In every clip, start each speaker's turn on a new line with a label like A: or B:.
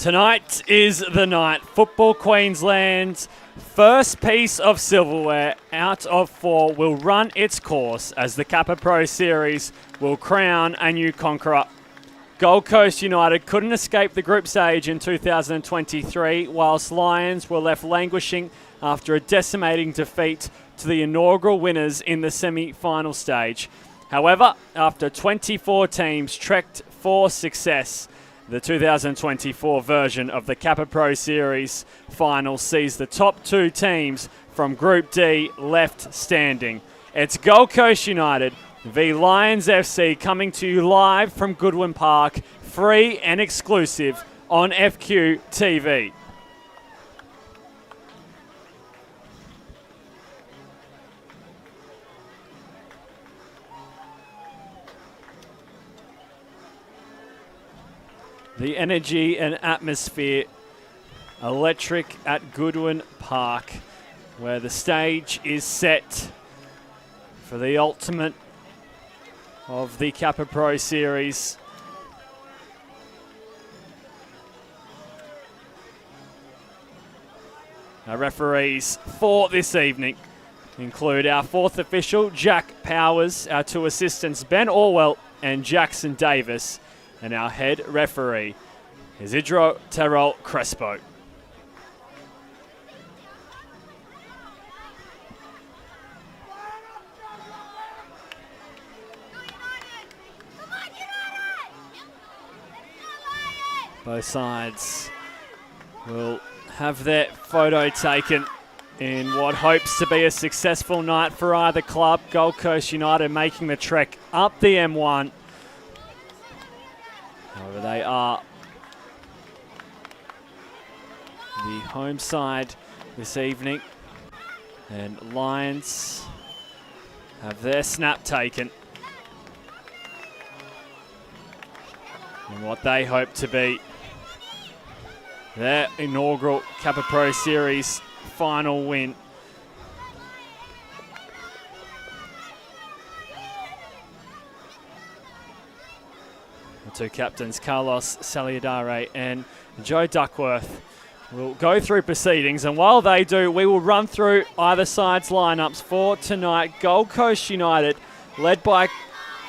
A: Tonight is the night. Football Queensland's first piece of silverware out of 4 will run its course as the Kappa Pro Series will crown a new conqueror. Gold Coast United couldn't escape the group stage in 2023, whilst Lions were left languishing after a decimating defeat to the inaugural winners in the semi-final stage. However, after 24 teams trekked for success, the 2024 version of the Kappa Pro Series final sees the top 2 teams from Group D left standing. It's Gold Coast United v Lions FC coming to you live from Goodwin Park, free and exclusive on FQ TV. The energy and atmosphere electric at Goodwin Park, where the stage is set for the ultimate of the Kappa Pro Series. Our referees for this evening include our 4th official, Jack Powers, our 2 assistants, Ben Orwell and Jackson Davis, and our head referee, Isidro Terrell Crespo. Both sides will have their photo taken in what hopes to be a successful night for either club. Gold Coast United making the trek up the M1. However, they are the home side this evening, and Lions have their snap taken in what they hope to be their inaugural Kappa Pro Series final win. The 2 captains, Carlos Saliadare and Joe Duckworth, will go through proceedings, and while they do, we will run through either side's lineups for tonight. Gold Coast United, led by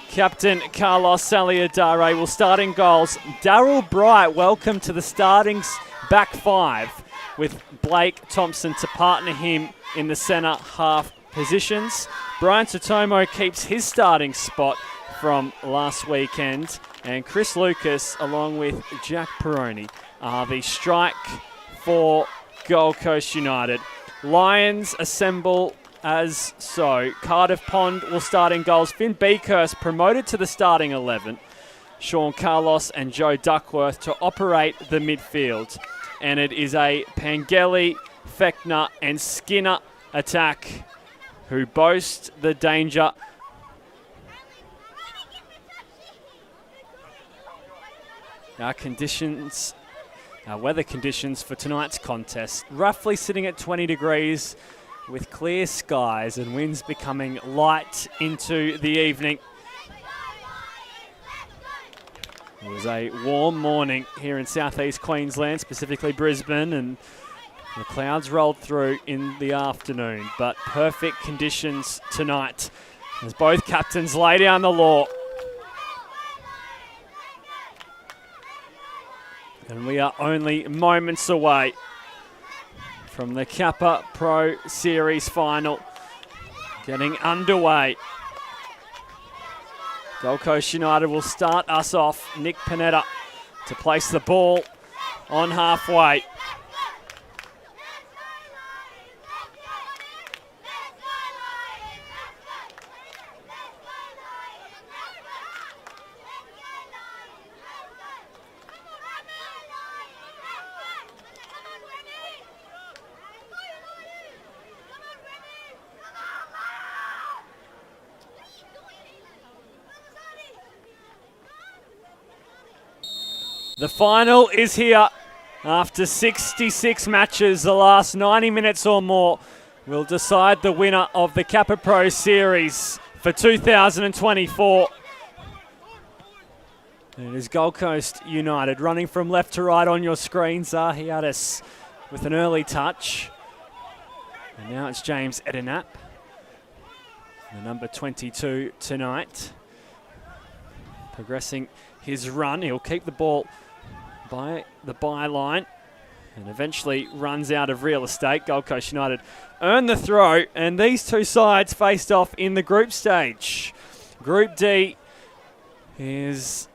A: Captain Carlos Saliadare, will start in goals. Daryl Bright, welcome to the starting back 5, with Blake Thompson to partner him in the centre half positions. Brian Totomo keeps his starting spot from last weekend, and Chris Lucas, along with Jack Peroni, are the strike for Gold Coast United. Lions assemble as so. Cardiff Pond will start in goals. Finn Beakhurst promoted to the starting 11. Sean Carlos and Joe Duckworth to operate the midfield. And it is a Pangeli, Fechner and Skinner attack who boast the danger. Our weather conditions for tonight's contest, roughly sitting at 20 degrees with clear skies and winds becoming light into the evening. It was a warm morning here in southeast Queensland, specifically Brisbane, and the clouds rolled through in the afternoon, but perfect conditions tonight as both captains lay down the law. And we are only moments away from the Kappa Pro Series final getting underway. Gold Coast United will start us off. Nick Panetta to place the ball on halfway. The final is here. After 66 matches, the last 90 minutes or more will decide the winner of the Kappa Pro Series for 2024. And it is Gold Coast United running from left to right on your screen. Zahiadis with an early touch. And now it's James Edenap, the number 22 tonight. Progressing his run. He'll keep the ball by the byline and eventually runs out of real estate. Gold Coast United earn the throw, and these two sides faced off in the group stage. Group D is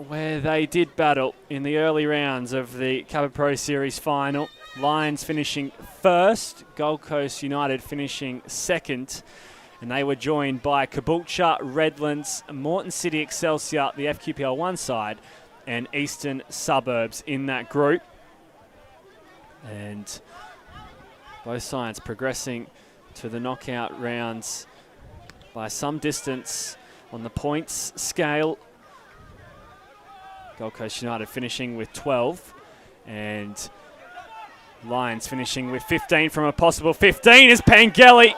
A: where they did battle in the early rounds of the Kappa Pro Series final. Lions finishing first, Gold Coast United finishing second, and they were joined by Caboolture, Redlands, Moreton City Excelsior, the FQPL 1 side, and Eastern Suburbs in that group. And both sides progressing to the knockout rounds by some distance on the points scale. Gold Coast United finishing with 12 and Lions finishing with 15 from a possible 15 as Pangeli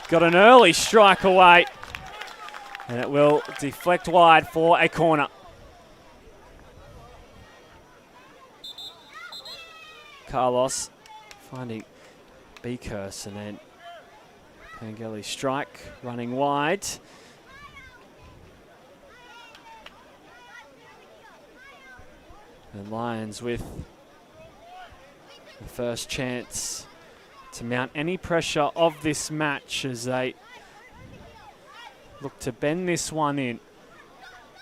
A: got an early strike away, and it will deflect wide for a corner. Carlos finding Beakhurst, and then Pangeli strike running wide. The Lions with the first chance to mount any pressure of this match as they look to bend this one in.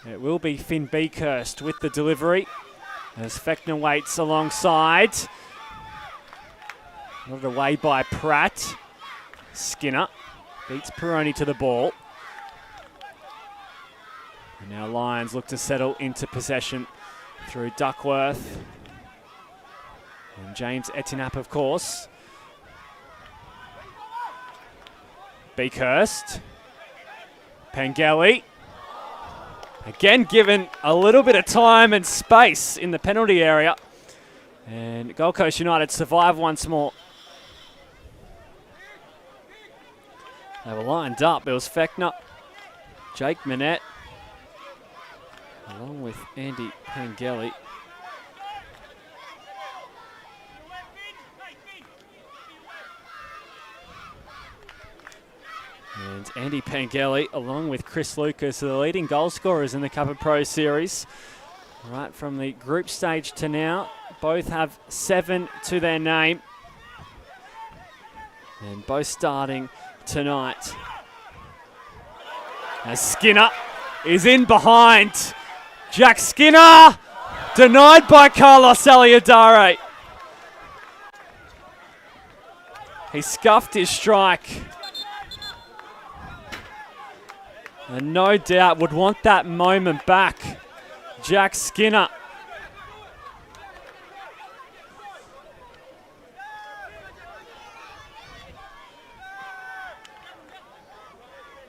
A: It will be Finn Beakhurst with the delivery as Fechner waits alongside. Nodded away by Pratt. Skinner beats Peroni to the ball. And now Lions look to settle into possession through Duckworth. And James Etinap, of course. Beakhurst. Pangeli. Again given a little bit of time and space in the penalty area. And Gold Coast United survive once more. They were lined up. It was Fechner, Jake Manette, along with Andy Pangeli. And Andy Pangeli, along with Chris Lucas, are the leading goal scorers in the Kappa Pro Series. Right from the group stage to now, both have 7 to their name. And both starting tonight. As Skinner is in behind. Jack Skinner, denied by Carlos Aliadare. He scuffed his strike. And no doubt would want that moment back. Jack Skinner.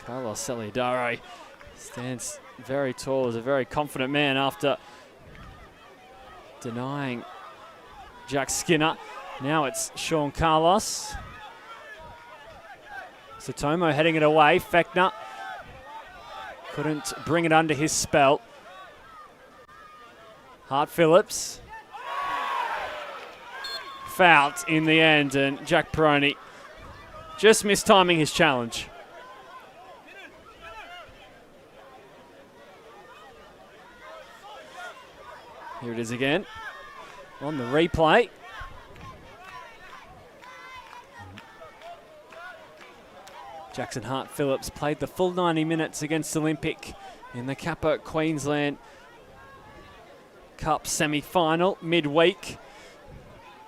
A: Carlos Aliadare stands very tall, is a very confident man after denying Jack Skinner. Now it's Sean Carlos. Sotomo heading it away. Fechner couldn't bring it under his spell. Hart Phillips. Fouled in the end, and Jack Peroni just mistiming his challenge. Here it is again on the replay. Jackson Hart Phillips played the full 90 minutes against Olympic in the Kappa Queensland Cup semi-final midweek.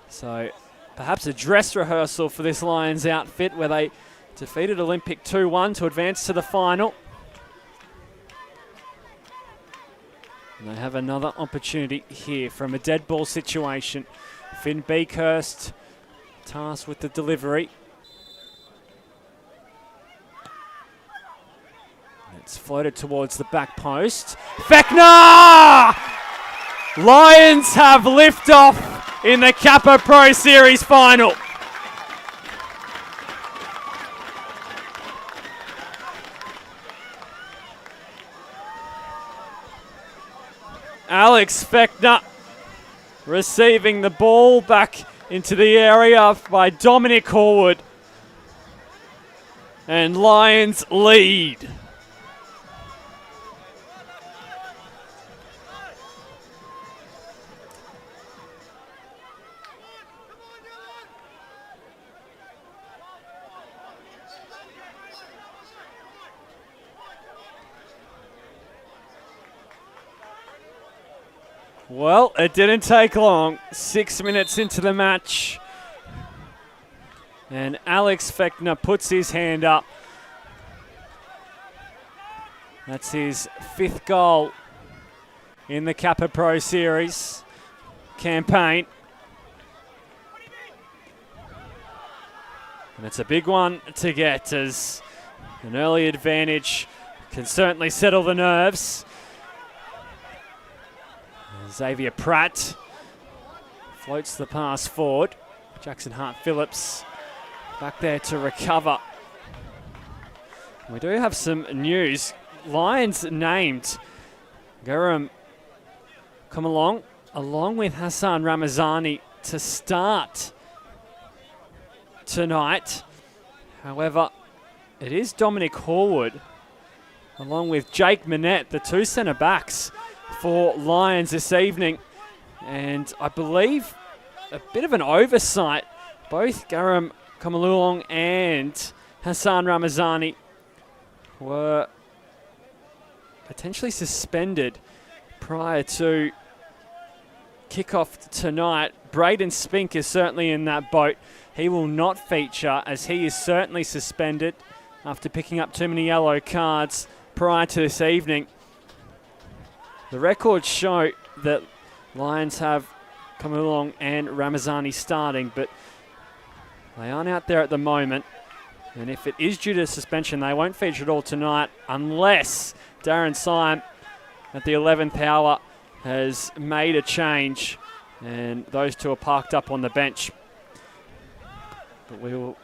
A: So perhaps a dress rehearsal for this Lions outfit where they defeated Olympic 2-1 to advance to the final. And they have another opportunity here from a dead ball situation. Finn Beakhurst tasked with the delivery. It's floated towards the back post. Fechner! Lions have liftoff in the Kappa Pro Series final. Alex Fechner receiving the ball back into the area by Dominic Horwood. And Lions lead. Well, it didn't take long. 6 minutes into the match. And Alex Fechner puts his hand up. That's his 5th goal in the Kappa Pro Series campaign. And it's a big one to get, as an early advantage can certainly settle the nerves. Xavier Pratt floats the pass forward. Jackson Hart-Phillips back there to recover. We do have some news. Lions named Garam come along with Hassan Ramazani to start tonight. However, it is Dominic Horwood along with Jake Manette, the 2 centre backs for Lions this evening. And I believe a bit of an oversight. Both Garam Kamalulong and Hassan Ramazani were potentially suspended prior to kickoff tonight. Braden Spink is certainly in that boat. He will not feature, as he is certainly suspended after picking up too many yellow cards prior to this evening. The records show that Lions have Kamalulong and Ramazani starting, but they aren't out there at the moment. And if it is due to suspension, they won't feature at all tonight unless Darren Syme at the 11th hour has made a change and those two are parked up on the bench. But we will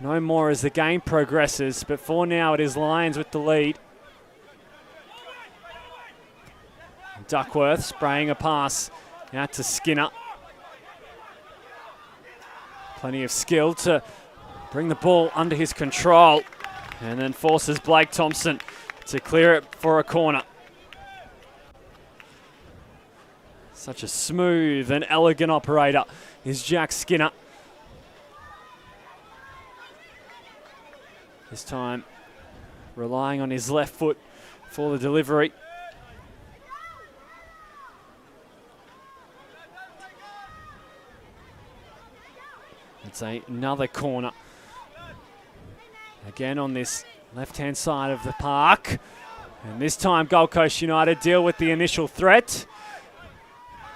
A: know more as the game progresses. But for now, it is Lions with the lead. Duckworth spraying a pass out to Skinner. Plenty of skill to bring the ball under his control, and then forces Blake Thompson to clear it for a corner. Such a smooth and elegant operator is Jack Skinner. This time relying on his left foot for the delivery. It's another corner. Again on this left-hand side of the park. And this time Gold Coast United deal with the initial threat.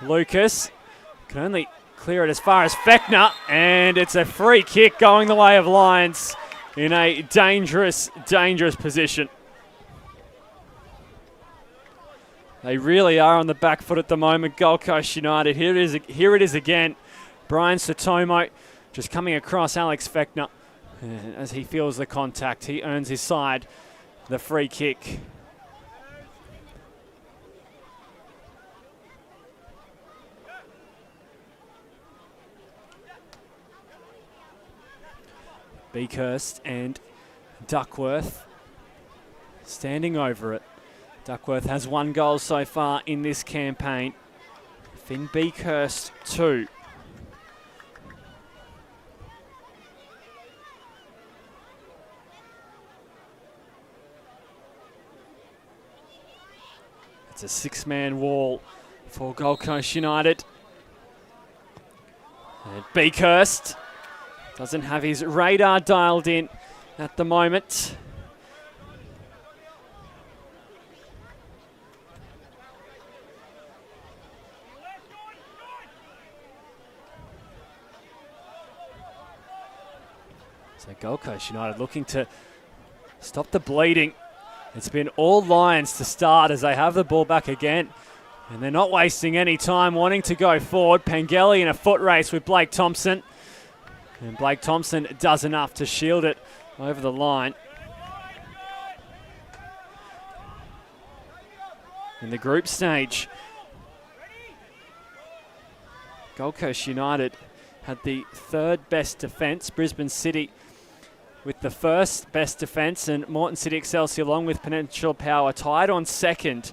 A: Lucas can only clear it as far as Fechner. And it's a free kick going the way of Lions in a dangerous, dangerous position. They really are on the back foot at the moment, Gold Coast United. Here it is again. Brian Sotomo just coming across Alex Fechner. And as he feels the contact, he earns his side the free kick. Beakhurst and Duckworth standing over it. Duckworth has 1 goal so far in this campaign. Finn Beakhurst 2. It's a 6-man wall for Gold Coast United. And Beakhurst doesn't have his radar dialed in at the moment. So Gold Coast United looking to stop the bleeding. It's been all Lions to start as they have the ball back again. And they're not wasting any time wanting to go forward. Pengelly in a foot race with Blake Thompson. And Blake Thompson does enough to shield it over the line. in the group stage. Gold Coast United had the third best defence. Brisbane City with the first best defence, and Moreton City Excelsior along with Peninsula Power tied on second.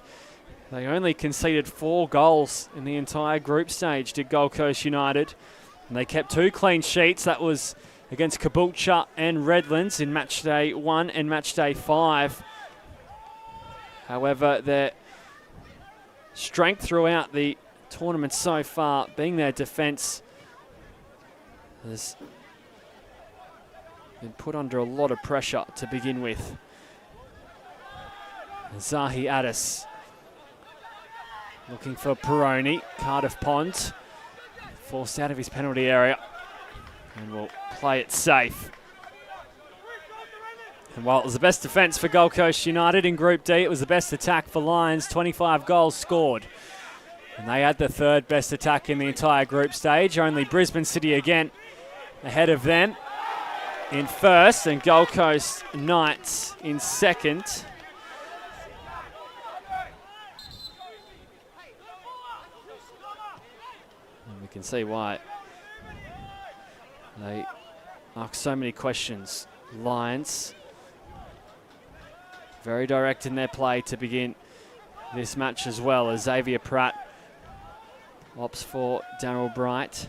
A: They only conceded 4 goals in the entire group stage, did Gold Coast United. And they kept 2 clean sheets. That was against Caboolture and Redlands in match day 1 and match day 5. However, their strength throughout the tournament so far being their defence has been put under a lot of pressure to begin with. Zahi Addis looking for Peroni. Cardiff Pond forced out of his penalty area and will play it safe. And while it was the best defence for Gold Coast United in Group D, it was the best attack for Lions, 25 goals scored. And they had the third best attack in the entire group stage. Only Brisbane City again ahead of them in first, and Gold Coast Knights in second. And we can see why they ask so many questions. Lions very direct in their play to begin this match as well, as Xavier Pratt opts for Darryl Bright.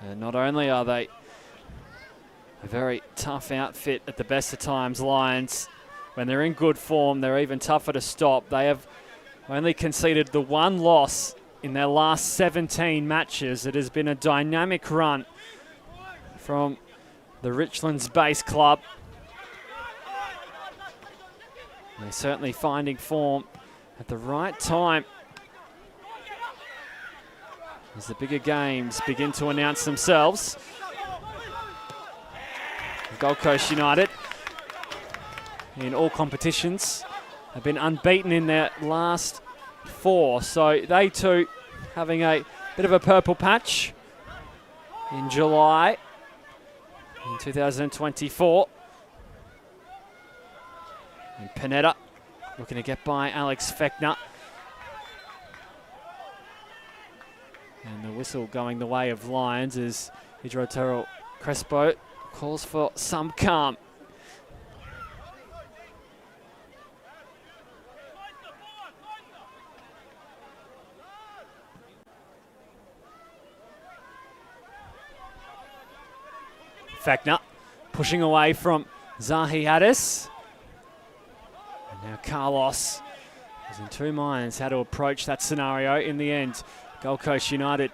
A: And not only are they a very tough outfit at the best of times, Lions, when they're in good form, they're even tougher to stop. They have only conceded the 1 loss in their last 17 matches. It has been a dynamic run from the Richlands base club. They're certainly finding form at the right time as the bigger games begin to announce themselves. Gold Coast United in all competitions have been unbeaten in their last 4. So they too having a bit of a purple patch in July in 2024. And Panetta looking to get by Alex Fechner. And the whistle going the way of Lions as Hidrotero Crespo calls for some calm. Fechner pushing away from Zahi Addis. And now Carlos is in 2 minds how to approach that scenario. In the end, Gold Coast United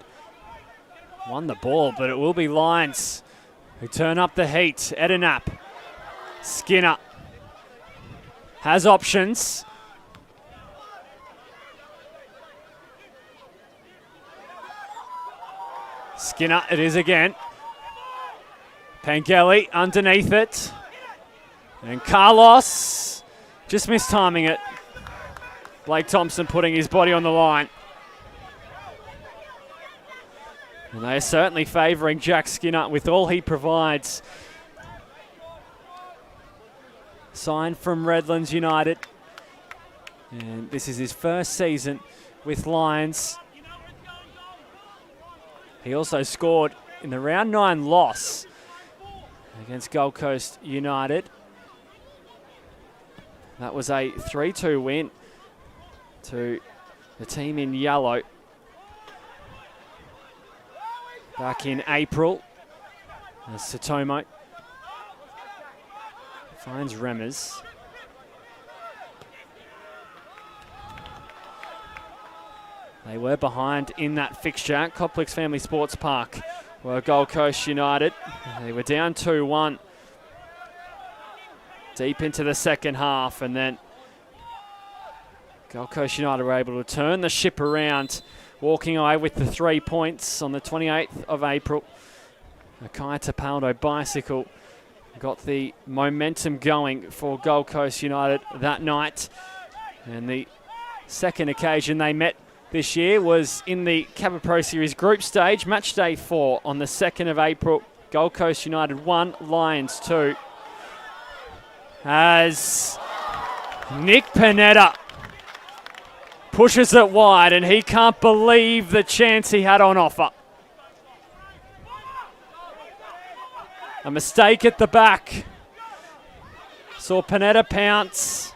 A: won the ball, but it will be Lions who turn up the heat. Edenap, Skinner has options. Skinner it is again. Pangeli underneath it. And Carlos just mistiming it. Blake Thompson putting his body on the line. And they are certainly favouring Jack Skinner with all he provides. Signed from Redlands United. And this is his first season with Lions. He also scored in the round 9 loss against Gold Coast United. That was a 3-2 win to the team in yellow back in April. As Satomo finds Remmers. They were behind in that fixture at Complex Family Sports Park, were Gold Coast United. They were down 2-1 deep into the second half, and then Gold Coast United were able to turn the ship around, walking away with the 3 points on the 28th of April. A Kai Tapaldo bicycle got the momentum going for Gold Coast United that night. And the second occasion they met this year was in the Kappa Pro Series group stage, match day 4 on the 2nd of April. Gold Coast United 1, Lions 2. As Nick Panetta pushes it wide, and he can't believe the chance he had on offer. A mistake at the back. Saw Panetta pounce.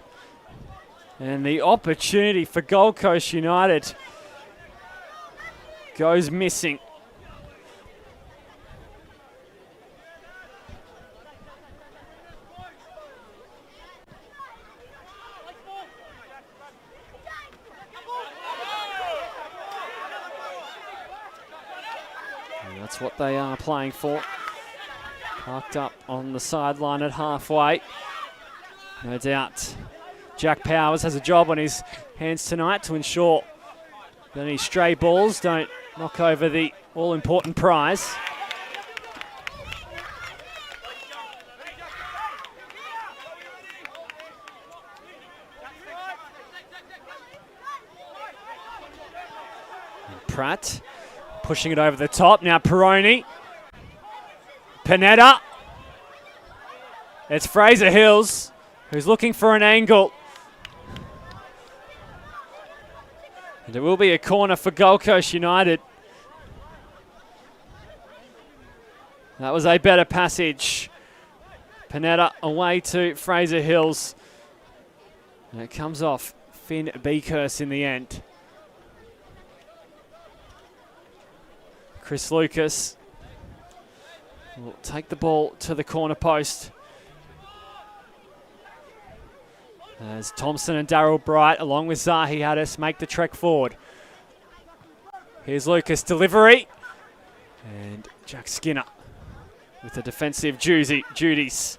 A: And the opportunity for Gold Coast United goes missing. And that's what they are playing for. Parked up on the sideline at halfway. No doubt Jack Powers has a job on his hands tonight to ensure that any stray balls don't knock over the all-important prize. And Pratt pushing it over the top. Now Peroni. Panetta. It's Fraser Hills who's looking for an angle. And it will be a corner for Gold Coast United. That was a better passage. Panetta away to Fraser Hills. And it comes off Finn Beekhurst in the end. Chris Lucas will take the ball to the corner post. As Thompson and Darryl Bright, along with Zahi Haddis, make the trek forward. Here's Lucas' delivery. And Jack Skinner with the defensive duties.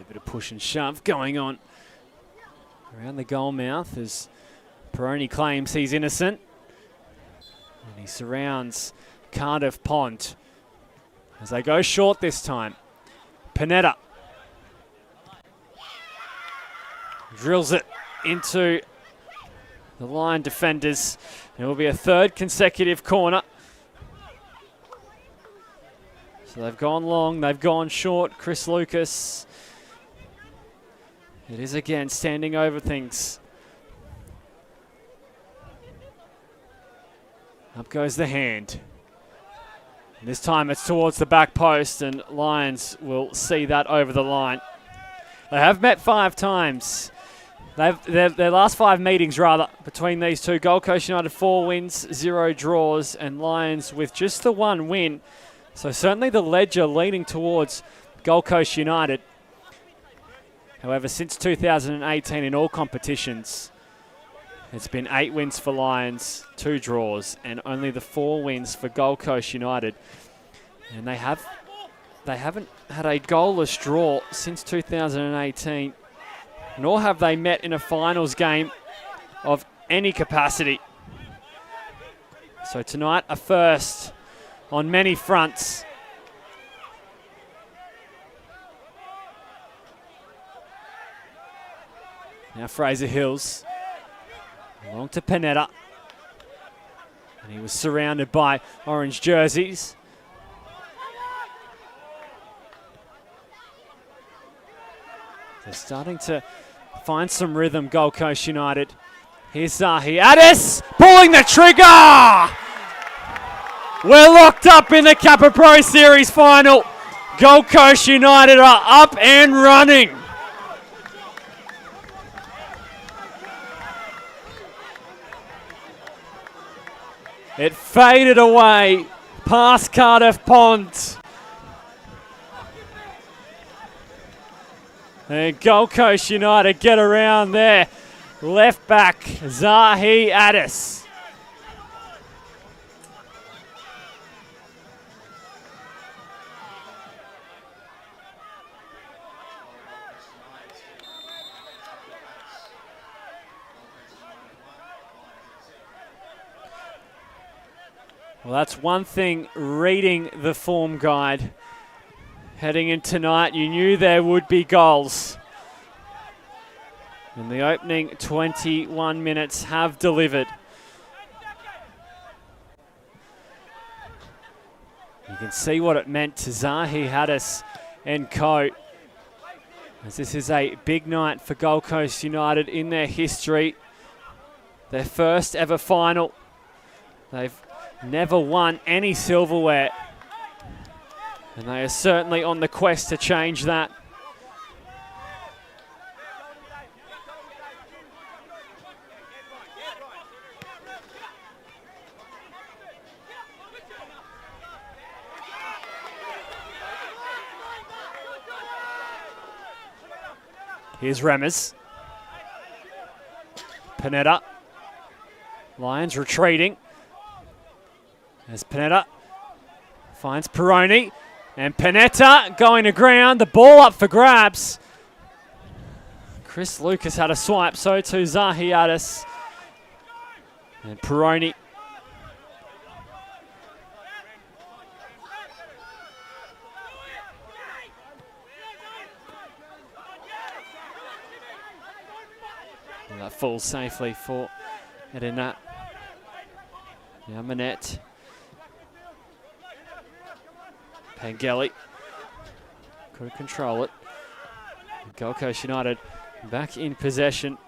A: A bit of push and shove going on around the goal mouth as Peroni claims he's innocent. And he surrounds Cardiff Pond as they go short this time. Panetta drills it into the line defenders. It will be a third consecutive corner. So they've gone long, they've gone short. Chris Lucas, it is again standing over things. Up goes the hand. And this time it's towards the back post, and Lions will see that over the line. They have met 5 times. Their last 5 meetings, rather, between these two. Gold Coast United 4 wins, 0 draws, and Lions with just the 1 win. So certainly the ledger leaning towards Gold Coast United. However, since 2018 in all competitions, it's been 8 wins for Lions, 2 draws, and only the 4 wins for Gold Coast United. And they haven't had a goalless draw since 2018, nor have they met in a finals game of any capacity. So tonight, a first on many fronts. Now Fraser Hills, along to Panetta. And he was surrounded by orange jerseys. They're starting to find some rhythm, Gold Coast United. Here's Zahi Haddis pulling the trigger! We're locked up in the Kappa Pro Series final. Gold Coast United are up and running. It faded away past Cardiff Pond. And Gold Coast United get around there. Left back, Zahi Haddis. Well, that's one thing reading the form guide. Heading in tonight, you knew there would be goals. And the opening 21 minutes have delivered. You can see what it meant to Zahi Haddis and co. As this is a big night for Gold Coast United in their history. Their first ever final. They've never won any silverware. And they are certainly on the quest to change that. Here's Remmers. Panetta. Lions retreating. As Panetta finds Peroni. And Panetta going to ground. The ball up for grabs. Chris Lucas had a swipe. So too Zahi Haddis. And Peroni. And that falls safely for Edinat. Now Manette. Pangeli couldn't control it. Gold Coast United back in possession.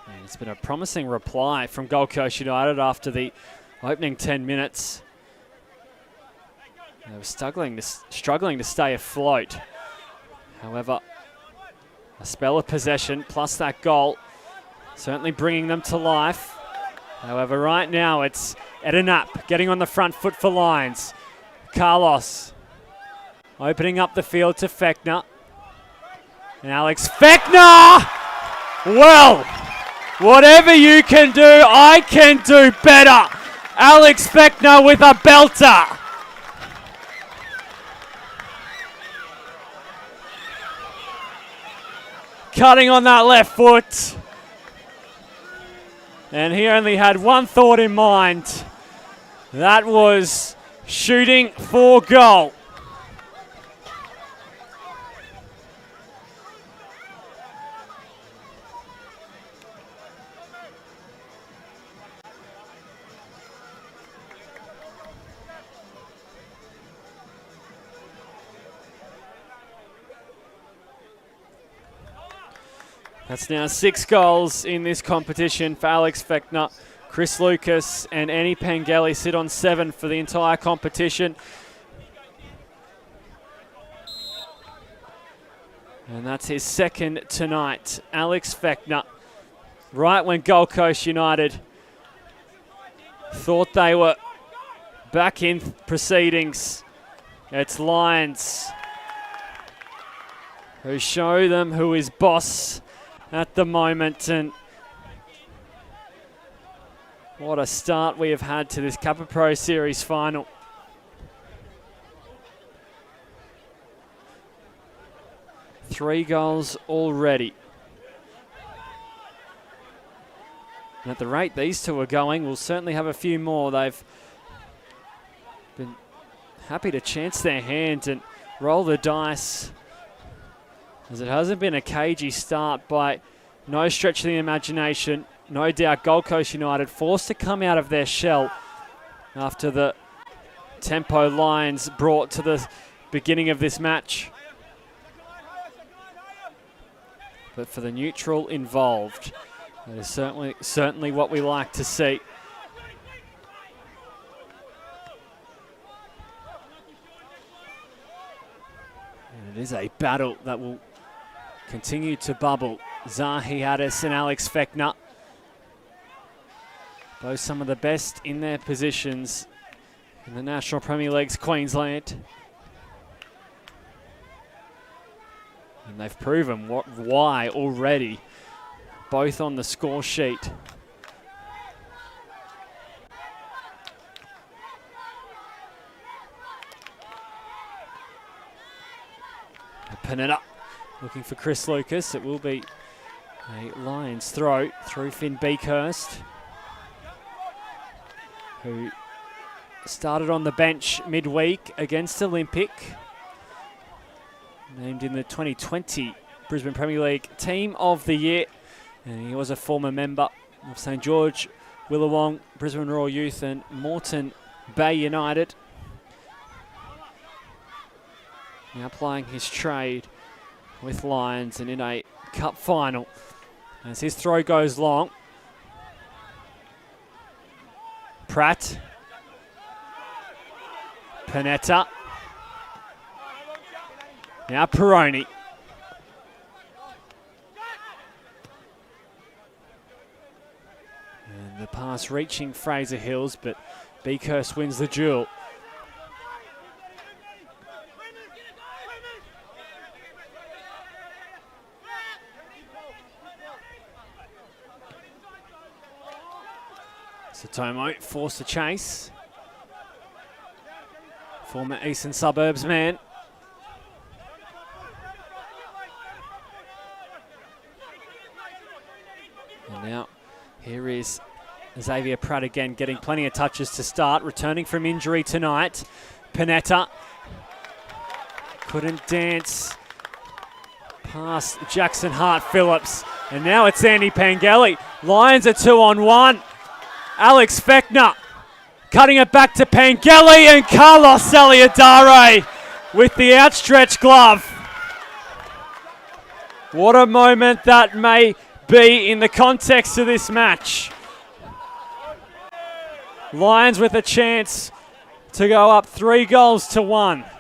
A: And it's been a promising reply from Gold Coast United after the opening 10 minutes. They were struggling to stay afloat. However, a spell of possession plus that goal certainly bringing them to life. However, right now it's Edenap getting on the front foot for Lions. Carlos opening up the field to Fechner. And Alex Fechner! Well, whatever you can do, I can do better. Alex Fechner with a belter. Cutting on that left foot. And he only had one thought in mind. That was shooting for goal. That's now 6 goals in this competition for Alex Fechner. Chris Lucas and Annie Pangeli sit on 7 for the entire competition. And that's his second tonight. Alex Fechner, right when Gold Coast United thought they were back in proceedings, it's Lions who show them who is boss at the moment. And what a start we have had to this Kappa Pro Series final. Three goals already. And at the rate these two are going, we'll certainly have a few more. They've been happy to chance their hand and roll the dice, as it hasn't been a cagey start by no stretch of the imagination. No doubt Gold Coast United forced to come out of their shell after the tempo Lions brought to the beginning of this match. But for the neutral involved, that is certainly what we like to see. And it is a battle that will continue to bubble. Zahi Haddis and Alex Fechner, both some of the best in their positions in the National Premier League's Queensland. And they've proven why already, both on the score sheet. Panetta looking for Chris Lucas. It will be a Lions throw through Finn Beakhurst, who started on the bench midweek against Olympic. Named in the 2020 Brisbane Premier League Team of the Year. And he was a former member of St George, Willawong, Brisbane Royal Youth and Moreton Bay United. Now playing his trade with Lions and in a cup final. As his throw goes long. Pratt. Panetta. Now Peroni. And the pass reaching Fraser Hills, but Beakhurst wins the duel. Satomo forced to chase. Former Eastern Suburbs man. And now here is Xavier Pratt again, getting plenty of touches to start, returning from injury tonight. Panetta couldn't dance past Jackson Hart-Phillips. And now it's Andy Pengelly. Lions are 2-on-1. Alex Fechner cutting it back to Pengelly, and Carlos Saliadare with the outstretched glove. What a moment that may be in the context of this match. Lions with a chance to go up 3-1.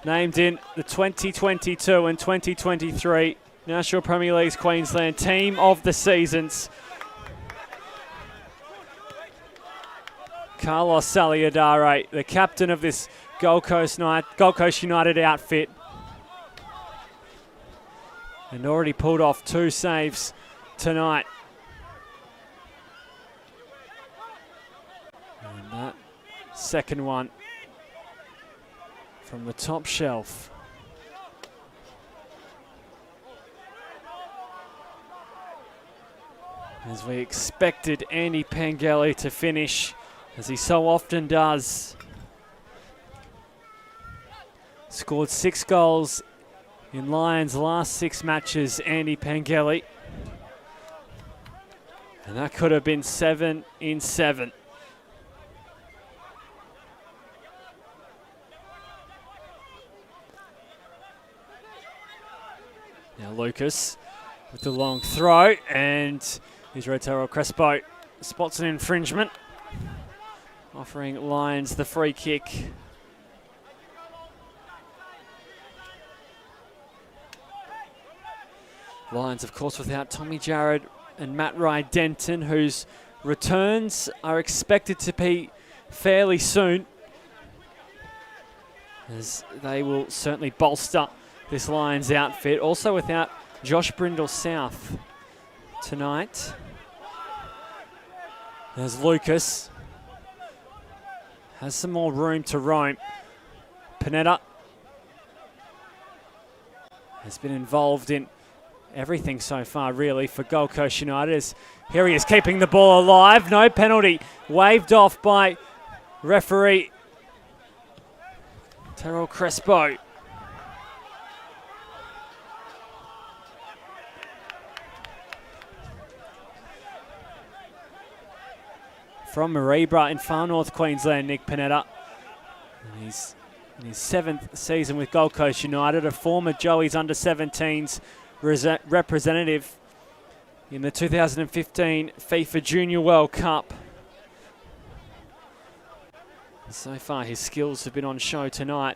A: Named in the 2022 and 2023 National Premier League's Queensland Team of the Seasons. Carlos Saliadare, the captain of this Gold Coast United outfit. And already pulled off 2 saves tonight. And that second one from the top shelf. As we expected Andy Pengelly to finish, as he so often does. Scored 6 goals in Lions' last 6 matches, Andy Pengelly. And that could have been 7 in 7. Now Lucas with the long throw, and his Rotero Crespo spots an infringement, offering Lions the free kick. Lions, of course, without Tommy Jarrett and Matt Rye-Denton, whose returns are expected to be fairly soon, as they will certainly bolster this Lions outfit. Also without Josh Brindle-South tonight. There's Lucas. Has some more room to roam. Panetta has been involved in everything so far, really, for Gold Coast United. As here he is keeping the ball alive. No penalty. Waved off by referee Terrell Crespo. From Mareebra in far north Queensland, Nick Panetta. And he's in his 7th season with Gold Coast United, a former Joey's under-17s representative in the 2015 FIFA Junior World Cup. So far, his skills have been on show tonight.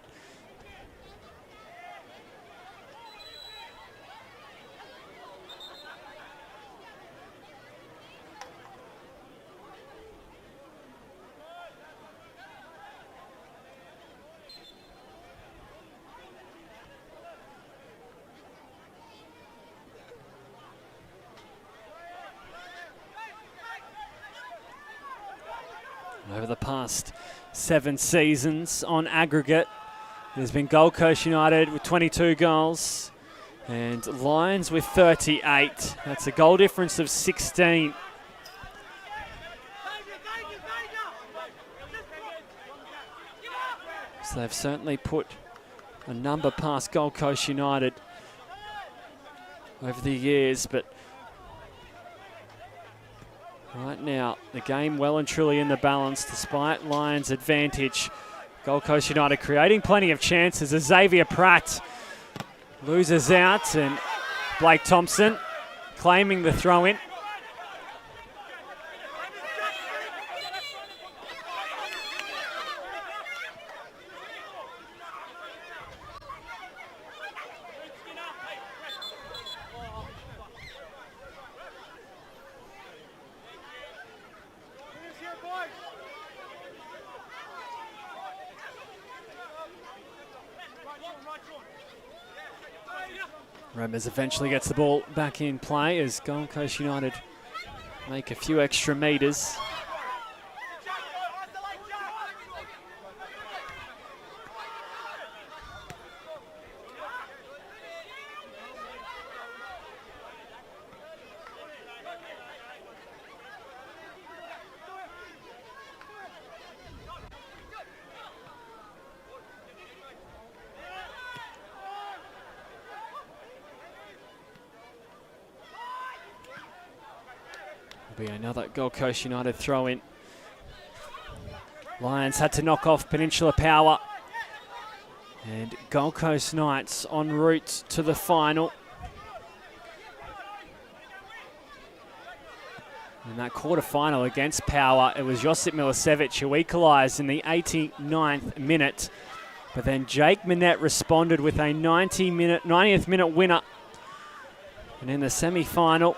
A: Over the past 7 seasons on aggregate, there's been Gold Coast United with 22 goals and Lions with 38. That's a goal difference of 16. So they've certainly put a number past Gold Coast United over the years, but right now the game well and truly in the balance despite Lions' advantage. Gold Coast United creating plenty of chances as Xavier Pratt loses out and Blake Thompson claiming the throw-in. Romers eventually gets the ball back in play as Gold Coast United make a few extra metres. Be another Gold Coast United throw in. Lions had to knock off Peninsula Power. And Gold Coast Knights en route to the final. In that quarter-final against Power, it was Josip Milicevic who equalised in the 89th minute. But then Jake Manette responded with a 90th minute winner. And in the semi-final,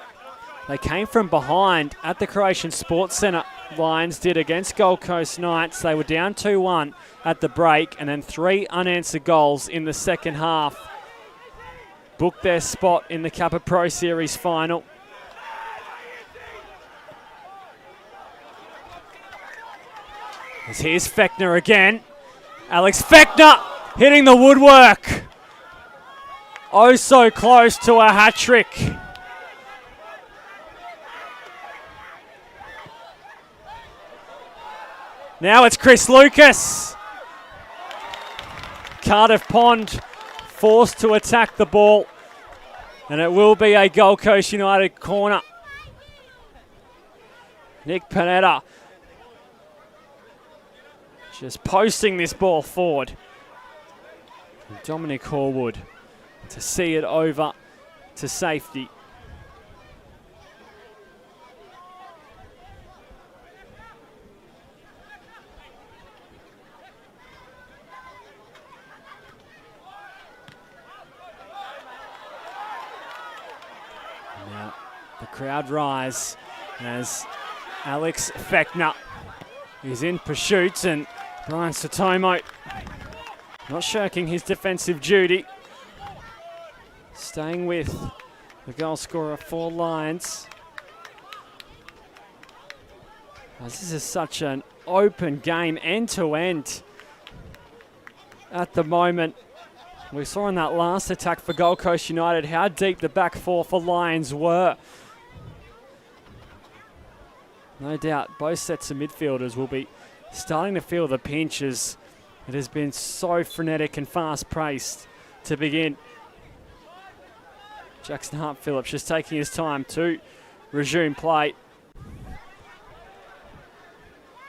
A: they came from behind at the Croatian Sports Centre. Lions did against Gold Coast Knights. They were down 2-1 at the break and then 3 unanswered goals in the second half. Booked their spot in the Kappa Pro Series final. As here's Fechner again. Alex Fechner hitting the woodwork. Oh, so close to a hat-trick. Now it's Chris Lucas. Cardiff Pond forced to attack the ball. And it will be a Gold Coast United corner. Nick Panetta just posting this ball forward. And Dominic Horwood to see it over to safety. Now the crowd rise as Alex Fechner is in pursuit, and Brian Sotomo not shirking his defensive duty. Staying with the goal scorer for Lions. As this is such an open game, end to end at the moment. We saw in that last attack for Gold Coast United how deep the back four for Lions were. No doubt both sets of midfielders will be starting to feel the pinch as it has been so frenetic and fast-paced to begin. Jackson Hart-Phillips just taking his time to resume play.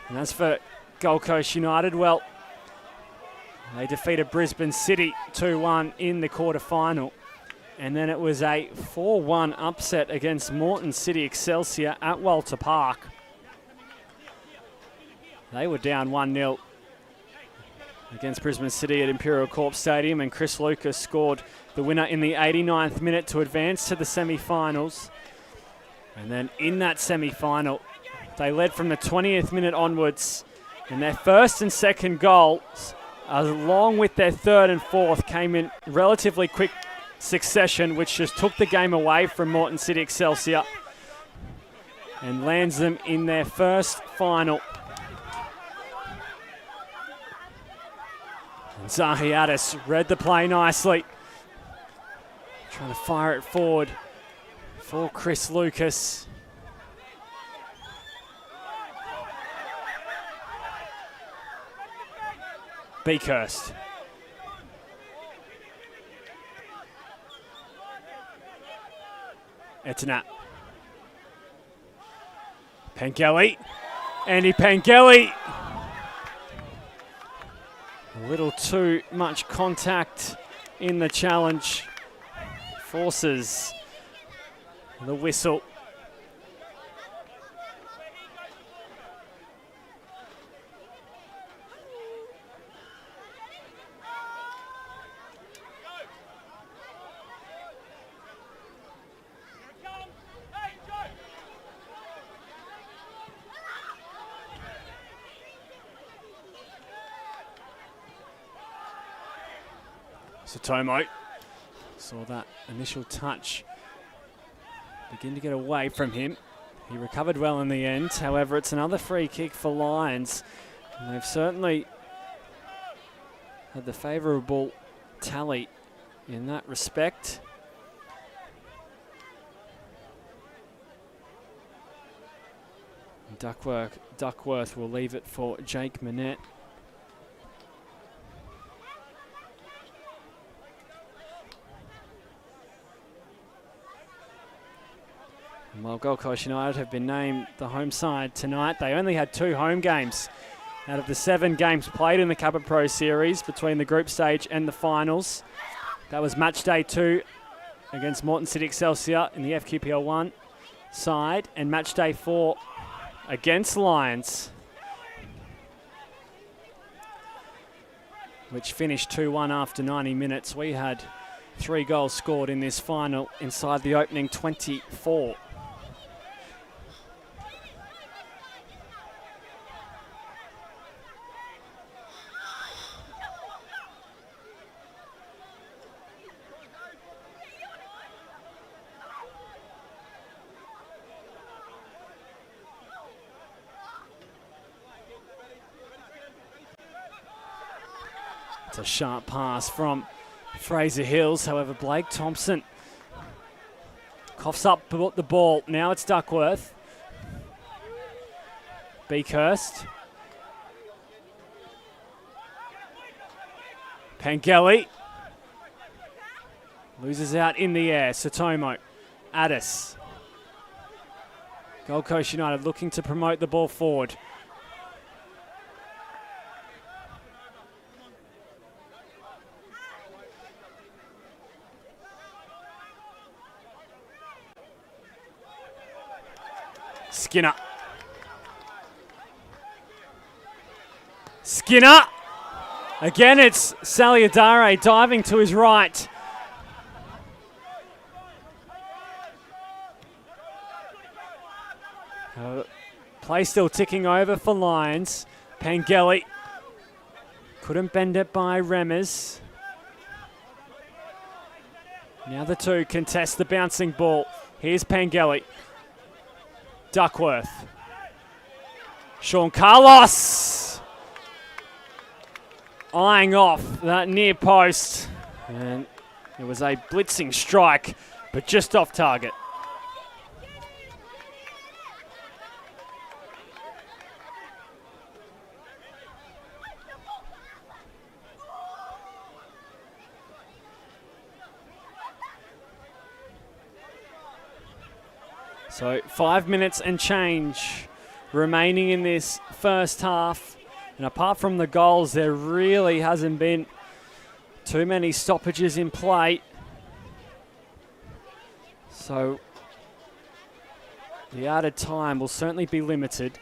A: And as for Gold Coast United, well, they defeated Brisbane City 2-1 in the quarter-final. And then it was a 4-1 upset against Moreton City Excelsior at Walter Park. They were down 1-0 against Brisbane City at Imperial Corp Stadium, and Chris Lucas scored the winner in the 89th minute to advance to the semi-finals. And then in that semi-final, they led from the 20th minute onwards, and their first and second goals, along with their third and fourth, came in relatively quick succession, which just took the game away from Moreton City Excelsior and lands them in their first final. And Zahi Addis read the play nicely. Trying to fire it forward for Chris Lucas. Beakhurst. Etanat. Pengelly. Andy Pengelly. A little too much contact in the challenge. Forces the whistle. Sotomo saw that initial touch begin to get away from him. He recovered well in the end. However, it's another free kick for Lions. And they've certainly had the favourable tally in that respect. Duckworth will leave it for Jake Manette. While Gold Coast United have been named the home side tonight, they only had 2 home games out of the 7 games played in the Kappa Pro Series between the group stage and the finals. That was match day 2 against Moreton City Excelsior in the FQPL 1 side, and match day 4 against Lions, which finished 2-1 after 90 minutes. We had 3 goals scored in this final inside the opening 24. It's a sharp pass from Fraser Hills. However, Blake Thompson coughs up the ball. Now it's Duckworth. Beakhurst. Pengelly. Loses out in the air. Sotomo. Addis. Gold Coast United looking to promote the ball forward. Skinner. Skinner. Again, it's Saliadare diving to his right. Play still ticking over for Lions. Pengelly. Couldn't bend it by Remmers. Now the 2 contest the bouncing ball. Here's Pengelly. Duckworth. Sean Carlos eyeing off that near post, and it was a blitzing strike, but just off target. So 5 minutes and change remaining in this first half. And apart from the goals, there really hasn't been too many stoppages in play. So the added time will certainly be limited.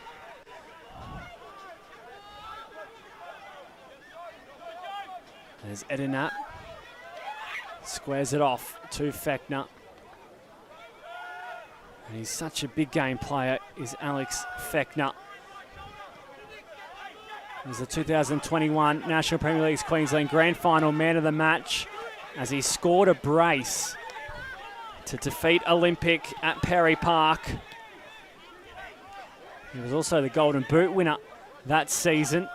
A: There's Edenat. Squares it off to Fechner. And he's such a big game player, is Alex Fechner. He's the 2021 National Premier League's Queensland Grand Final man of the match as he scored a brace to defeat Olympic at Perry Park. He was also the Golden Boot winner that season.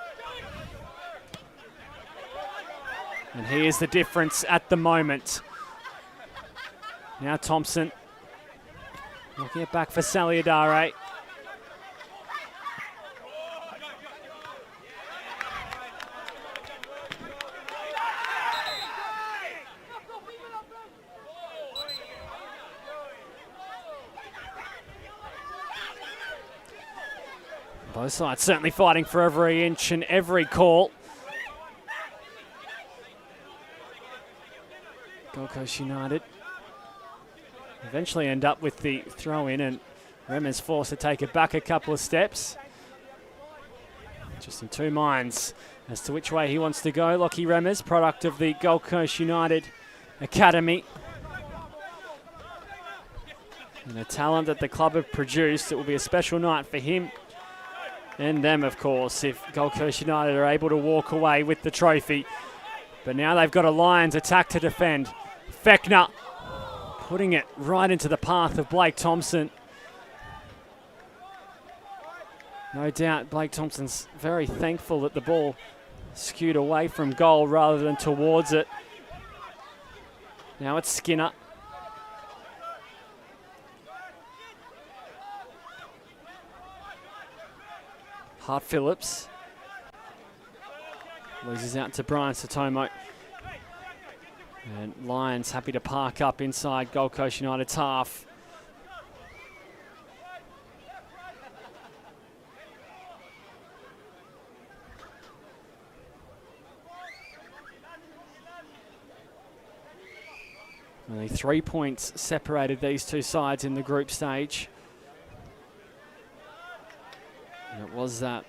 A: And he is the difference at the moment. Now Thompson looking it back for Saliadare. Both sides certainly fighting for every inch and every call. Gold Coast United eventually end up with the throw in, and Remers forced to take it back a couple of steps. Just in two minds as to which way he wants to go. Lockie Remers, product of the Gold Coast United Academy. And the talent that the club have produced, it will be a special night for him and them, of course, if Gold Coast United are able to walk away with the trophy. But now they've got a Lions attack to defend. Fechner putting it right into the path of Blake Thompson. No doubt Blake Thompson's very thankful that the ball skewed away from goal rather than towards it. Now it's Skinner. Hart Phillips loses out to Brian Satomo. And Lions happy to park up inside Gold Coast United's half. Only 3 points separated these two sides in the group stage. And it was that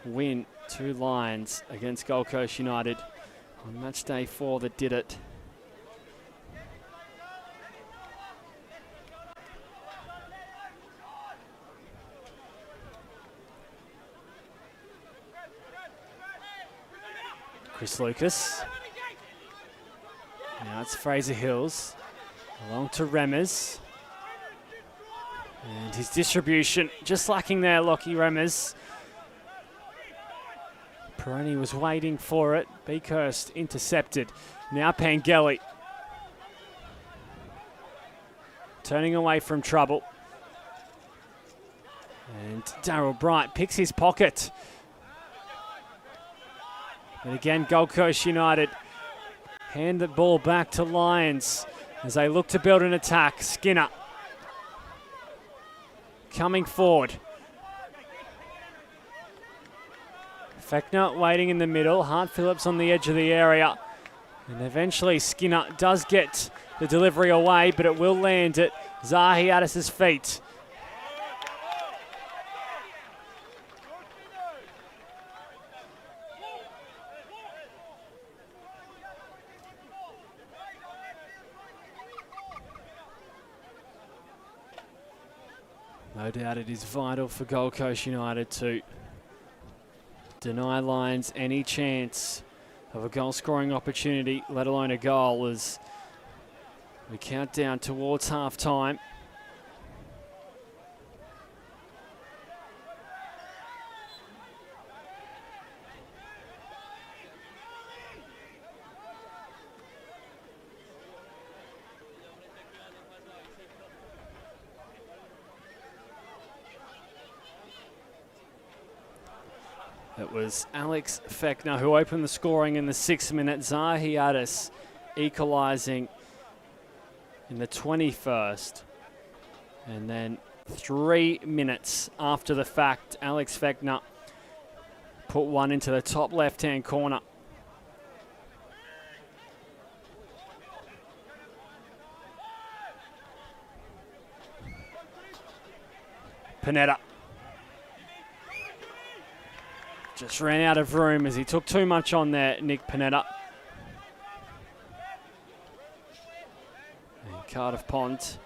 A: win to Lions against Gold Coast United on match day 4 that did it. Chris Lucas. Now it's Fraser Hills. Along to Remers. And his distribution just lacking there, Lockie Remers. Peroni was waiting for it. Beakhurst intercepted. Now Pangeli. Turning away from trouble. And Darryl Bright picks his pocket. But again, Gold Coast United hand the ball back to Lions as they look to build an attack. Skinner coming forward. Fechner waiting in the middle. Hart Phillips on the edge of the area. And eventually Skinner does get the delivery away, but it will land at Zahi Addis's feet. No doubt it is vital for Gold Coast United to deny Lions any chance of a goal-scoring opportunity, let alone a goal, as we count down towards half-time. It was Alex Fechner who opened the scoring in the 6th minute. Zahi Addis equalising in the 21st. And then 3 minutes after the fact, Alex Fechner put one into the top left-hand corner. Panetta. Just ran out of room as he took too much on there, Nick Panetta. And Cardiff Pont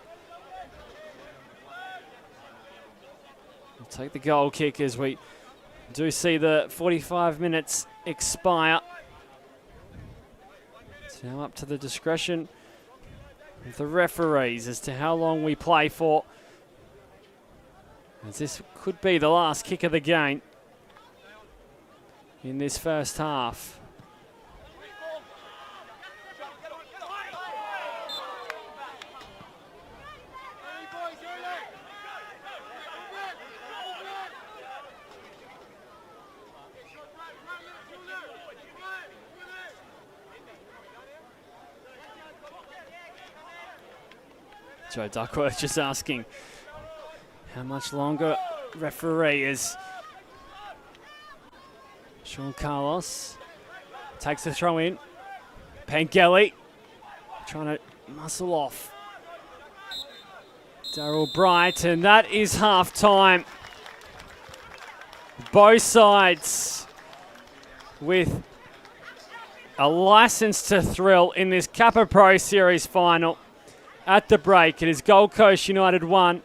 A: will take the goal kick as we do see the 45 minutes expire. It's now up to the discretion of the referees as to how long we play for, as this could be the last kick of the game in this first half. Joe Duckworth just asking how much longer. Referee is Sean Carlos. Takes the throw in. Pengelly trying to muscle off Darryl Bright, and that is half time. Both sides with a license to thrill in this Kappa Pro Series final. At the break, it is Gold Coast United 1,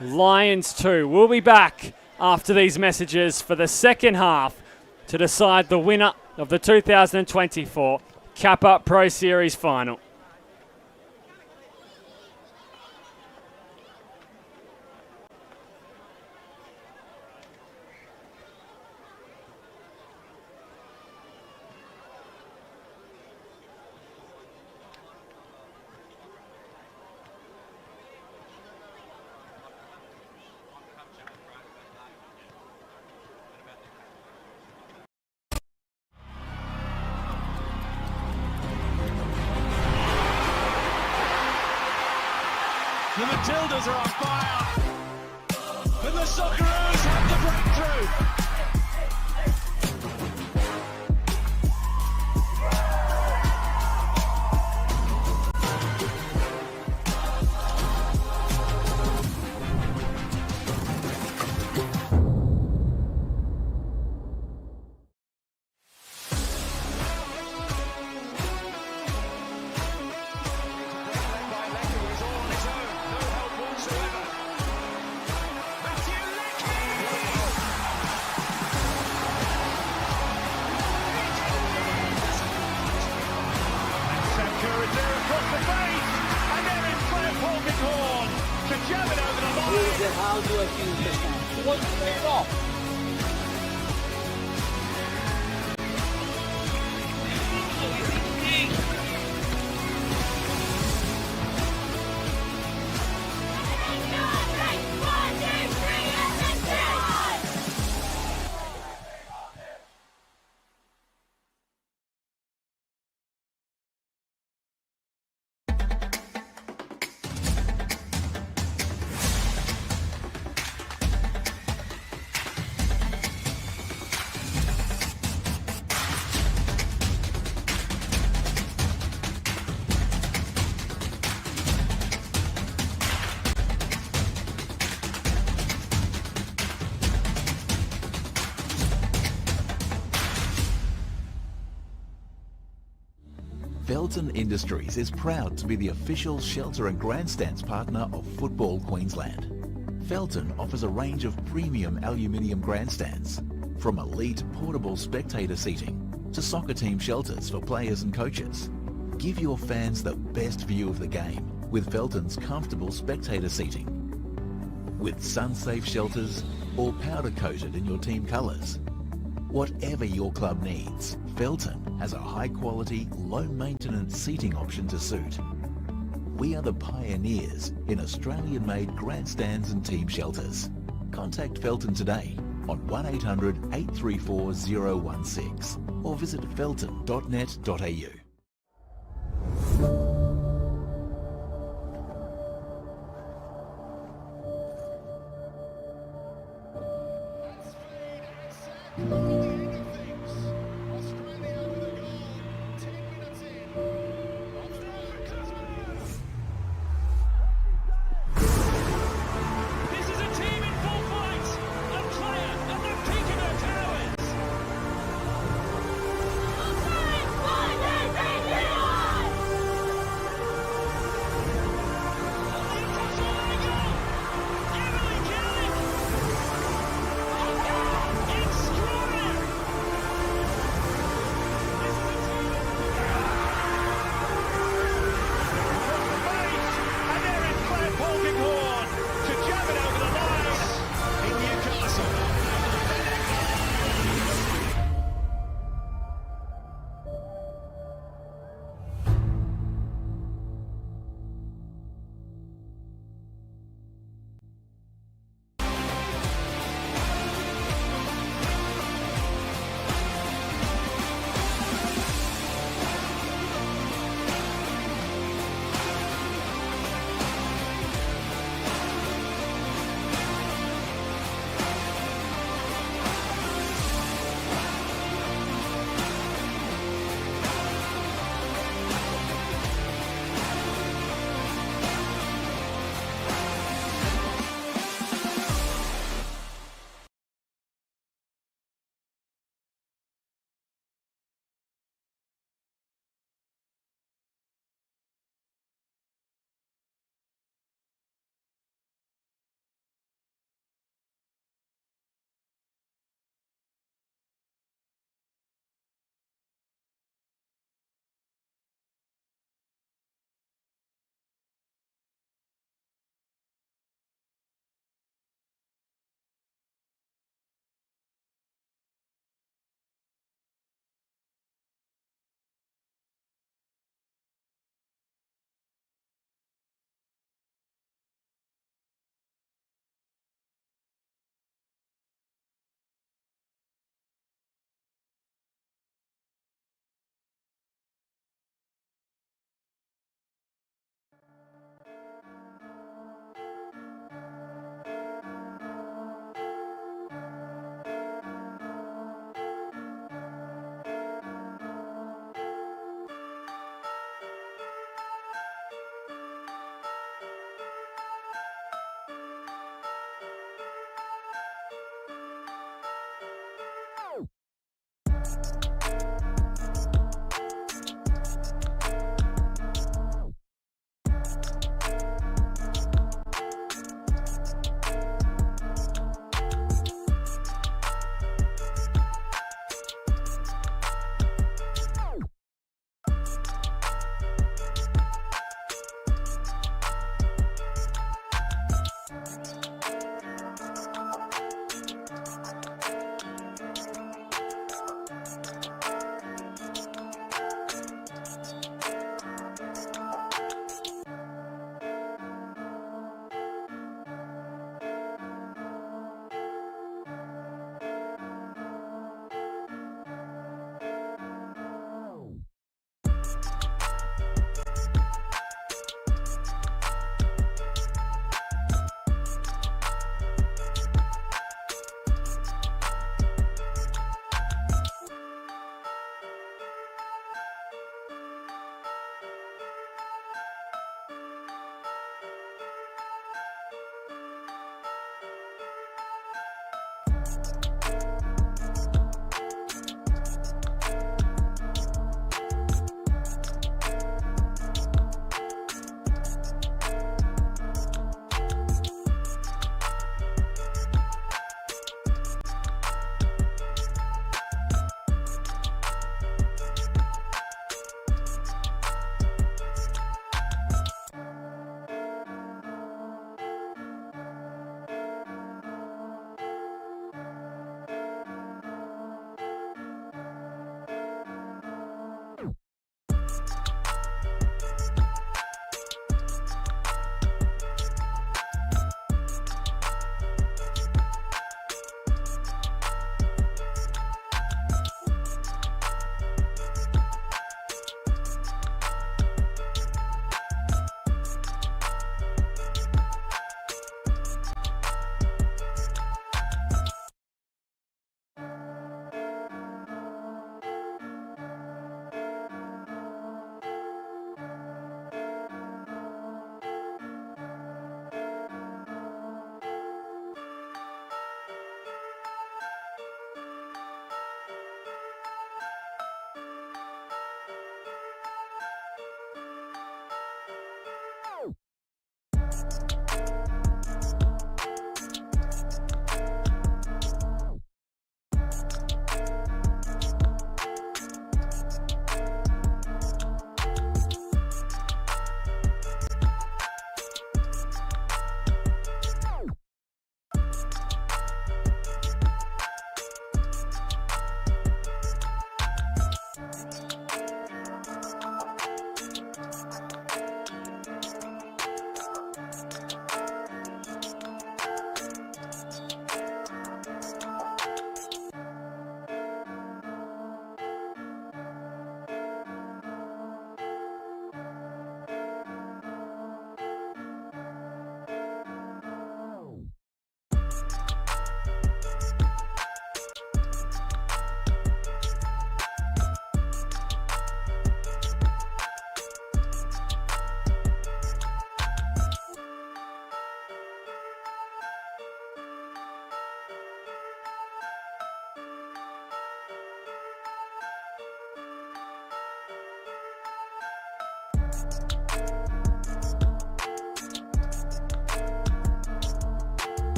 A: Lions 2. We'll be back after these messages for the second half to decide the winner of the 2024 Kappa Pro Series final.
B: The Matildas are on fire, and the Socceroos have the breakthrough.
C: How do I feel this time? What's it off?
D: Felton Industries is proud to be the official shelter and grandstands partner of Football Queensland. Felton offers a range of premium aluminium grandstands, from elite portable spectator seating to soccer team shelters for players and coaches. Give your fans the best view of the game with Felton's comfortable spectator seating. With sun-safe shelters or powder-coated in your team colours. Whatever your club needs, Felton has a high-quality, low-maintenance seating option to suit. We are the pioneers in Australian-made grandstands and team shelters. Contact Felton today on 1800 834 016 or visit felton.net.au.
B: Extraordinary!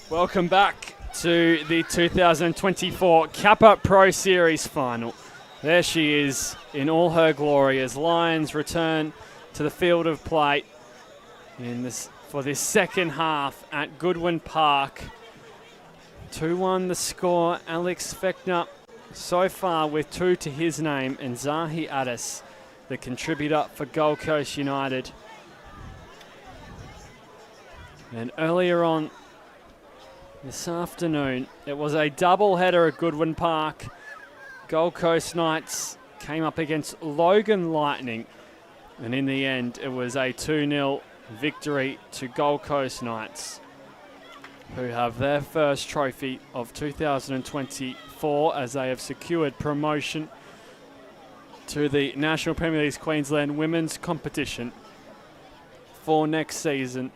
A: Welcome back to the 2024 Kappa Pro Series final. There she is in all her glory as Lions return to the field of play for this second half at Goodwin Park. 2-1 the score. Alex Fechner so far with 2 to his name, and Zahi Addis, the contributor for Gold Coast United. And earlier on this afternoon, it was a double-header at Goodwin Park. Gold Coast Knights came up against Logan Lightning, and in the end, it was a 2-0 victory to Gold Coast Knights, who have their first trophy of 2024 as they have secured promotion to the National Premier League Queensland Women's Competition for next season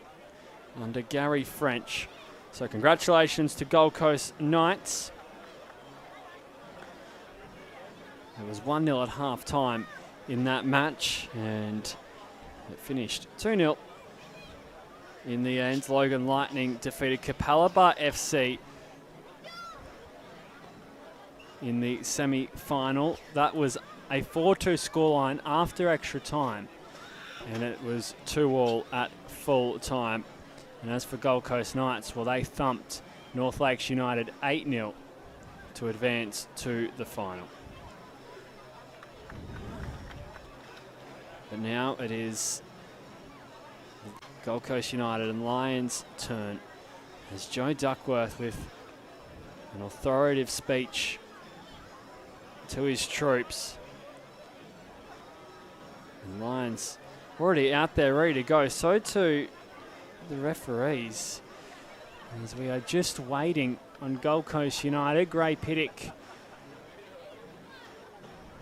A: under Gary French. So congratulations to Gold Coast Knights. It was 1-0 at half-time in that match, and it finished 2-0. In the end, Logan Lightning defeated Kappa FC in the semi-final. That was a 4-2 scoreline after extra time, and it was 2-2 at full time. And as for Gold Coast Knights, well, they thumped North Lakes United 8-0 to advance to the final. But now it is Gold Coast United and Lions turn as Joe Duckworth with an authoritative speech to his troops. And Lions already out there ready to go. So too the referees, as we are just waiting on Gold Coast United. Gray Piddick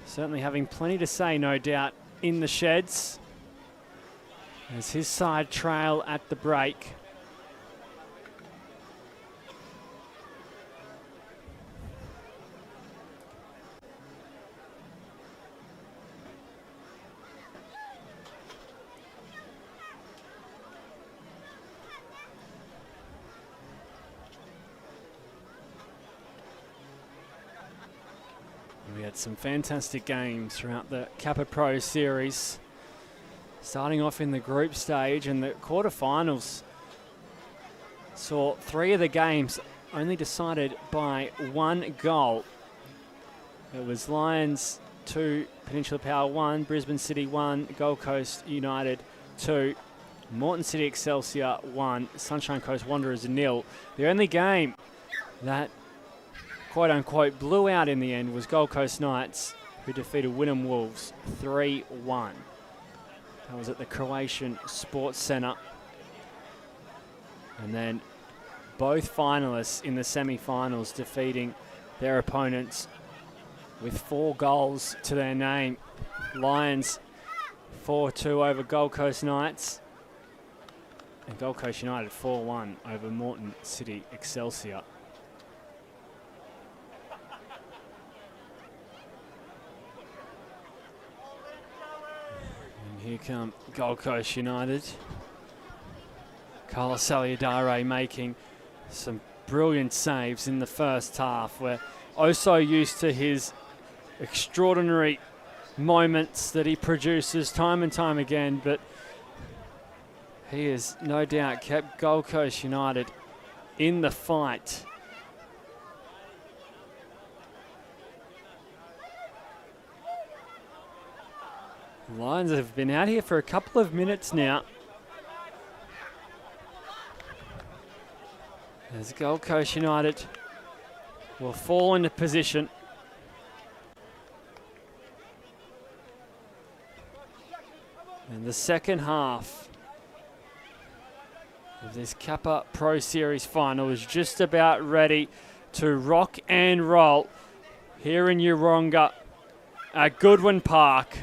A: certainly having plenty to say, no doubt, in the sheds as his side trail at the break. We had some fantastic games throughout the Kappa Pro Series, starting off in the group stage, and the quarterfinals saw 3 of the games only decided by 1 goal. It was Lions 2, Peninsula Power 1, Brisbane City 1, Gold Coast United 2, Moreton City Excelsior 1, Sunshine Coast Wanderers 0. The only game that quote-unquote blew out in the end was Gold Coast Knights, who defeated Wynnum Wolves 3-1. That was at the Croatian Sports Centre. And then both finalists in the semi-finals defeating their opponents with 4 goals to their name. Lions 4-2 over Gold Coast Knights, and Gold Coast United 4-1 over Moreton City Excelsior. Here come Gold Coast United. Carlos Saliadare making some brilliant saves in the first half. We're oh so used to his extraordinary moments that he produces time and time again, but he has no doubt kept Gold Coast United in the fight. Lions have been out here for a couple of minutes now, as Gold Coast United will fall into position. And the second half of this Kappa Pro Series final is just about ready to rock and roll here in Yeronga at Goodwin Park.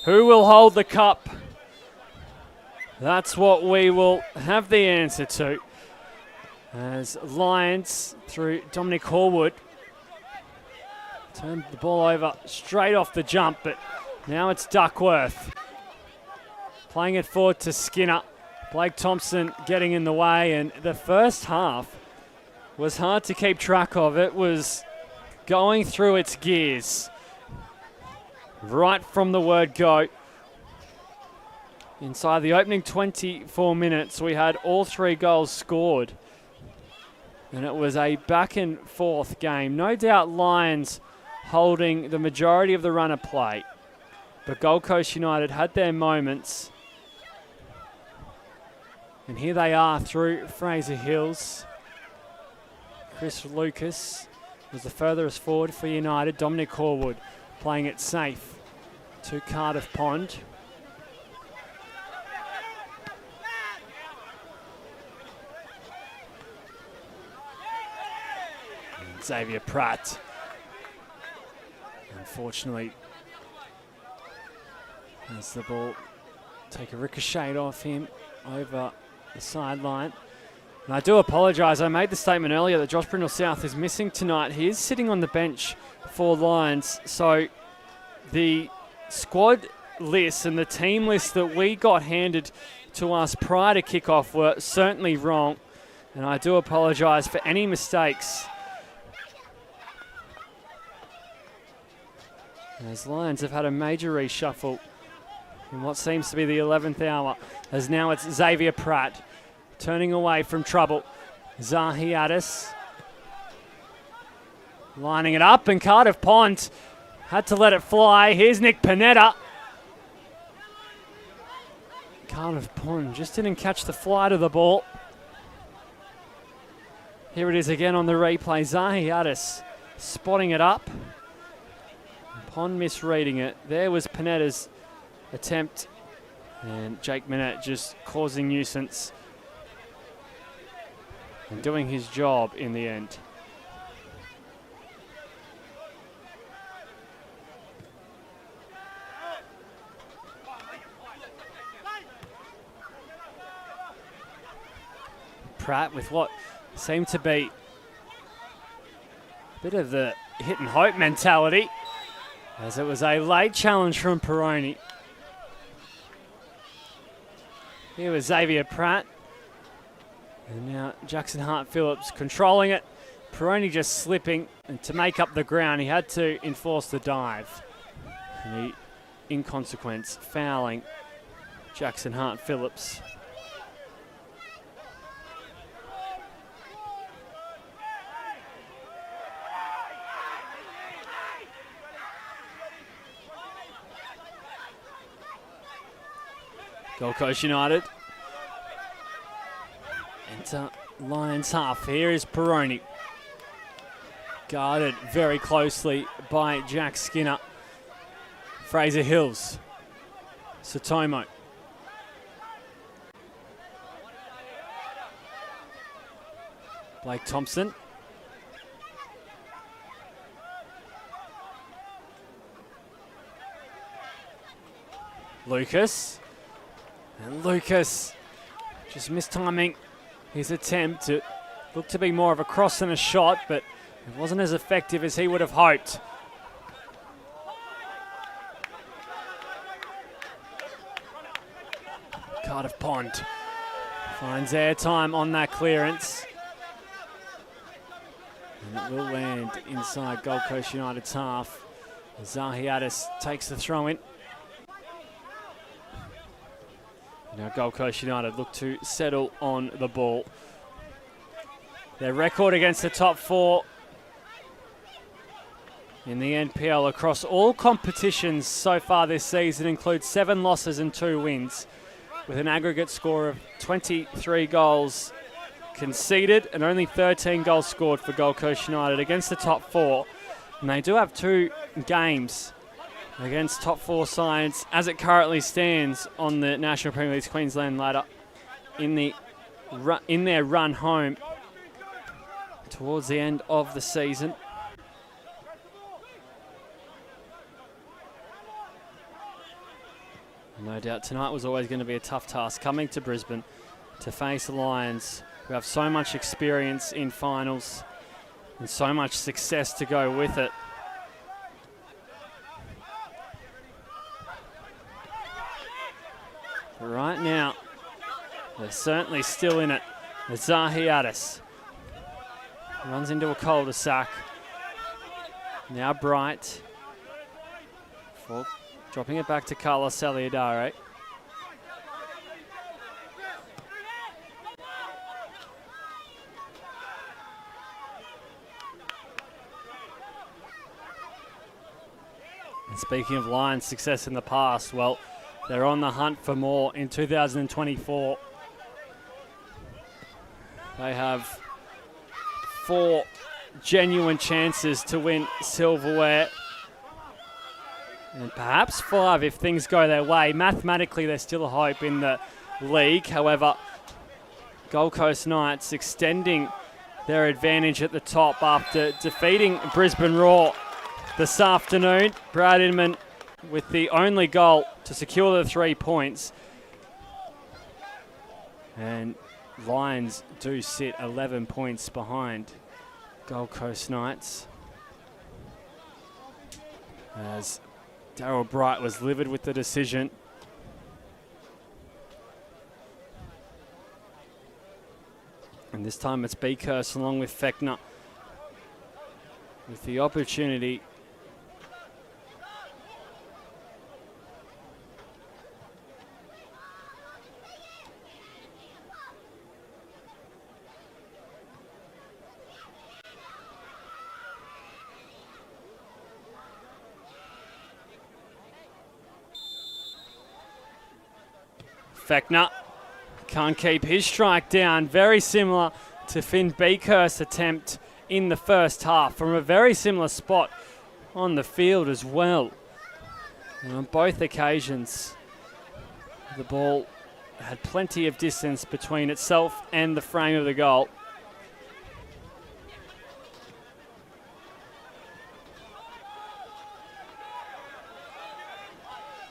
A: Who will hold the cup? That's what we will have the answer to, as Lions, through Dominic Horwood, turned the ball over straight off the jump, but now it's Duckworth playing it forward to Skinner. Blake Thompson getting in the way, and the first half was hard to keep track of. It was going through its gears right from the word go. Inside the opening 24 minutes, we had all 3 goals scored, and it was a back and forth game. No doubt Lions holding the majority of the run of play, but Gold Coast United had their moments, and here they are through Fraser Hills. Chris Lucas was the furthest forward for United. Dominic Horwood playing it safe to Cardiff Pond. And Xavier Pratt, unfortunately, as the ball take a ricochet off him over the sideline. And I do apologise, I made the statement earlier that Josh Brindle South is missing tonight. He is sitting on the bench for Lions, so the squad list and the team list that we got handed to us prior to kickoff were certainly wrong, and I do apologise for any mistakes. As Lions have had a major reshuffle in what seems to be the 11th hour, as now it's Xavier Pratt turning away from trouble. Zahi Addis Lining it up, and Cardiff Pond had to let it fly. Here's Nick Panetta. Cardiff Pond just didn't catch the flight of the ball. Here it is again on the replay. Zahiatis spotting it up. Pond misreading it. There was Panetta's attempt. And Jake Minette just causing nuisance and doing his job in the end. Pratt with what seemed to be a bit of the hit and hope mentality, as it was a late challenge from Peroni. Here was Xavier Pratt. And now Jackson Hart-Phillips controlling it. Peroni just slipping, and to make up the ground he had to enforce the dive. And he, in consequence, fouling Jackson Hart-Phillips. Gold Coast United. Enter Lions half. Here is Peroni. Guarded very closely by Jack Skinner. Fraser Hills. Sotomo. Blake Thompson. Lucas. And Lucas just mistiming his attempt. It looked to be more of a cross than a shot, but it wasn't as effective as he would have hoped. Cardiff Pond finds airtime on that clearance. And it will land inside Gold Coast United's half. Zahiatis takes the throw in. Now Gold Coast United look to settle on the ball. Their record against the top four in the NPL across all competitions so far this season includes 7 losses and 2 wins, with an aggregate score of 23 goals conceded and only 13 goals scored for Gold Coast United against the top four. And they do have 2 games against top 4 sides as it currently stands on the National Premier League's Queensland ladder in their run home towards the end of the season. No doubt tonight was always going to be a tough task coming to Brisbane to face the Lions, who have so much experience in finals and so much success to go with it. Right now, they're certainly still in it. Zahiatis runs into a cul-de-sac. Now Bright. Dropping it back to Carlos Saliadare. And speaking of Lions' success in the past, well, they're on the hunt for more in 2024. They have 4 genuine chances to win silverware. And perhaps 5 if things go their way. Mathematically, there's still a hope in the league. However, Gold Coast Knights extending their advantage at the top after defeating Brisbane Roar this afternoon. Brad Inman with the only goal to secure the 3 points. And Lions do sit 11 points behind Gold Coast Knights, as Darryl Bright was livid with the decision. And this time it's Beakhurst along with Fechner with the opportunity Fechner can't keep his strike down. Very similar to Finn Beekhurst's attempt in the first half from a very similar spot on the field as well. And on both occasions, the ball had plenty of distance between itself and the frame of the goal.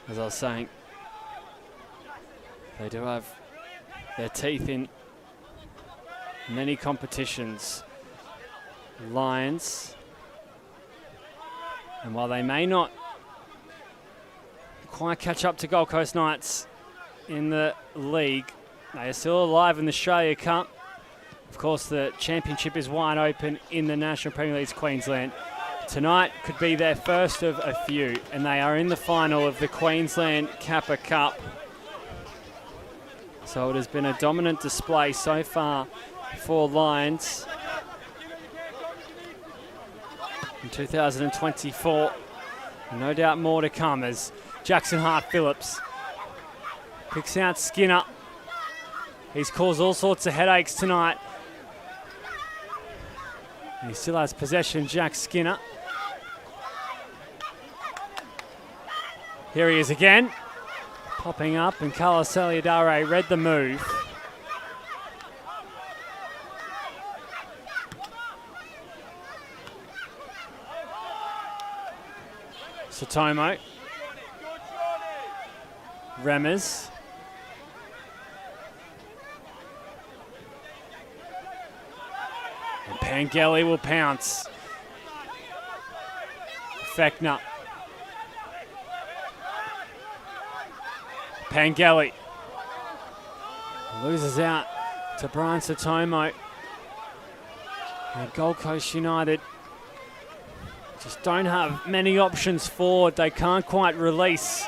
A: As I was saying, they do have their teeth in many competitions. Lions, and while they may not quite catch up to Gold Coast Knights in the league, they are still alive in the Australia Cup. Of course, the championship is wide open in the National Premier League Queensland. Tonight could be their first of a few, and they are in the final of the Queensland Kappa Cup. So it has been a dominant display so far for Lions in 2024. And no doubt more to come as Jackson Hart-Phillips picks out Skinner. He's caused all sorts of headaches tonight. And he still has possession, Jack Skinner. Here he is again, popping up, and Carlos Saliadare read the move. Sotomo. Remmers. And Pangeli will pounce. Fechner. Pangeli loses out to Brian Sotomo. And Gold Coast United just don't have many options forward. They can't quite release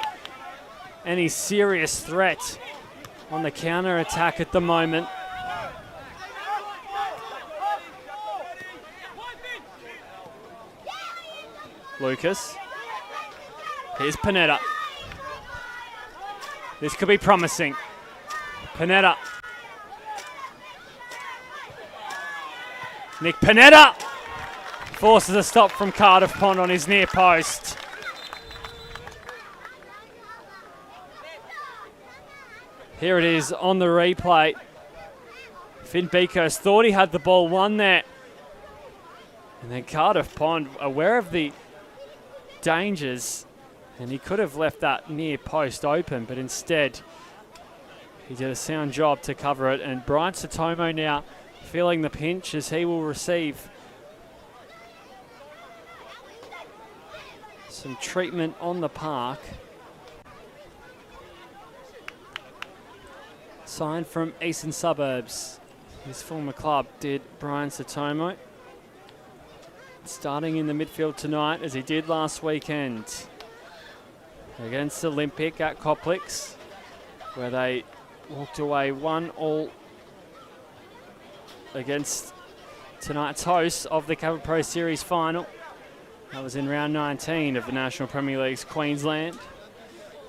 A: any serious threat on the counter-attack at the moment. Lucas. Here's Panetta. This could be promising. Panetta. Nick Panetta forces a stop from Cardiff Pond on his near post. Here it is on the replay. Finn Beekhurst thought he had the ball won there. And then Cardiff Pond, aware of the dangers, and he could have left that near post open, but instead he did a sound job to cover it. And Brian Sotomo now feeling the pinch as he will receive some treatment on the park. Signed from Eastern Suburbs, his former club, did Brian Sotomo. Starting in the midfield tonight, as he did last weekend against Olympic at Coplix, where they walked away 1-1 against tonight's hosts of the Kappa Pro Series final. That was in round 19 of the National Premier League's Queensland.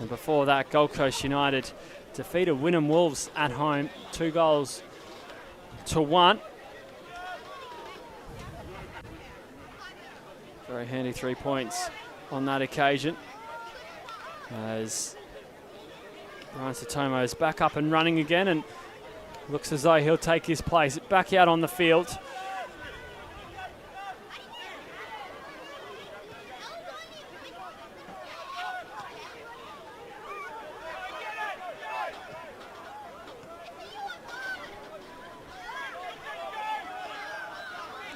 A: And before that, Gold Coast United defeated Wynnum Wolves at home 2-1. Very handy 3 points on that occasion, as Brian Sotomo is back up and running again and looks as though he'll take his place back out on the field.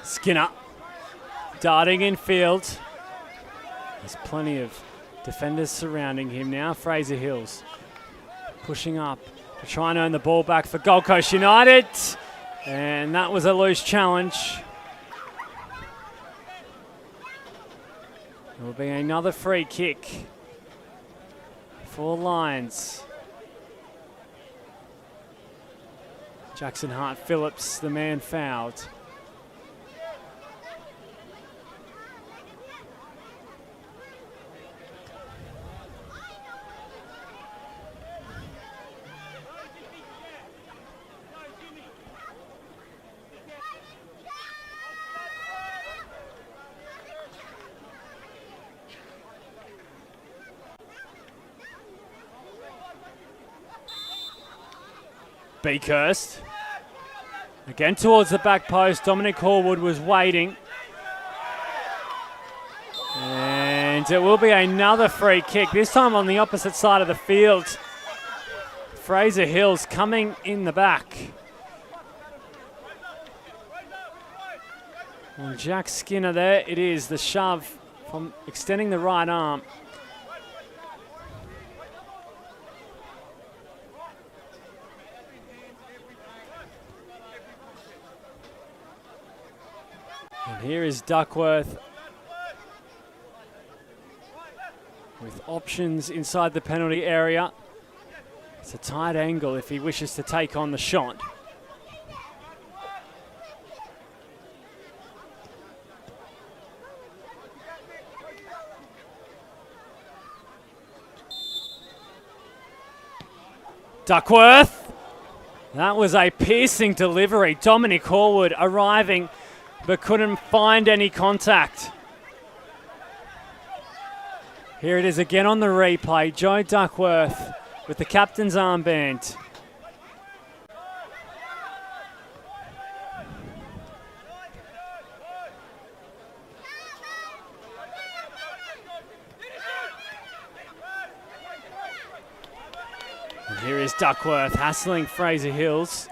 A: Skinner darting in field. There's plenty of defenders surrounding him now. Fraser Hills pushing up to try and earn the ball back for Gold Coast United. And that was a loose challenge. It will be another free kick for Lions. Jackson Hart-Phillips, the man fouled. Beakhurst. Again towards the back post. Dominic Horwood was waiting. And it will be another free kick, this time on the opposite side of the field. Fraser Hills coming in the back. And Jack Skinner there, it is the shove from extending the right arm. And here is Duckworth with options inside the penalty area. It's a tight angle if he wishes to take on the shot. Duckworth. That was a piercing delivery. Dominic Horwood arriving but couldn't find any contact. Here it is again on the replay. Joe Duckworth with the captain's armband. And here is Duckworth hassling Fraser Hills.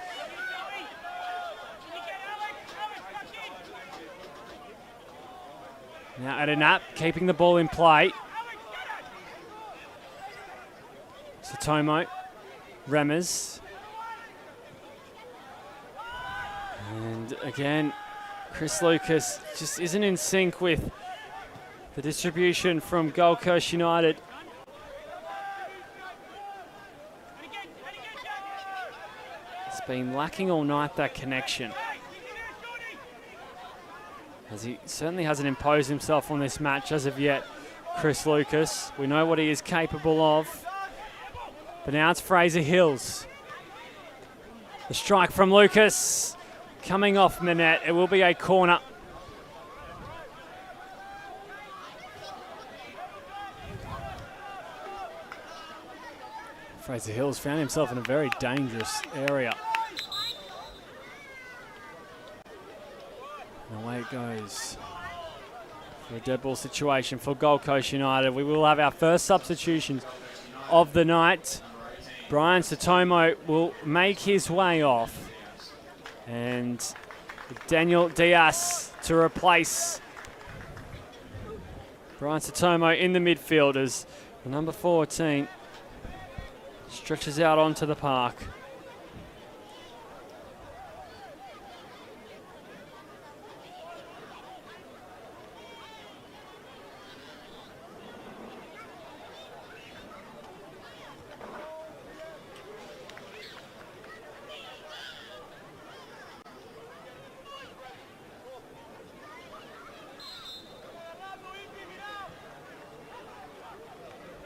A: Now Adenap keeping the ball in play. Satomo, Remers. And again, Chris Lucas just isn't in sync with the distribution from Gold Coast United. It's been lacking all night, that connection. As he certainly hasn't imposed himself on this match as of yet, Chris Lucas. We know what he is capable of. But now it's Fraser Hills. The strike from Lucas coming off the net. It will be a corner. Fraser Hills found himself in a very dangerous area. And away it goes for a dead ball situation for Gold Coast United. We will have our first substitutions of the night. Brian Satomo will make his way off. And Daniel Diaz to replace Brian Satomo in the midfield as the number 14 stretches out onto the park.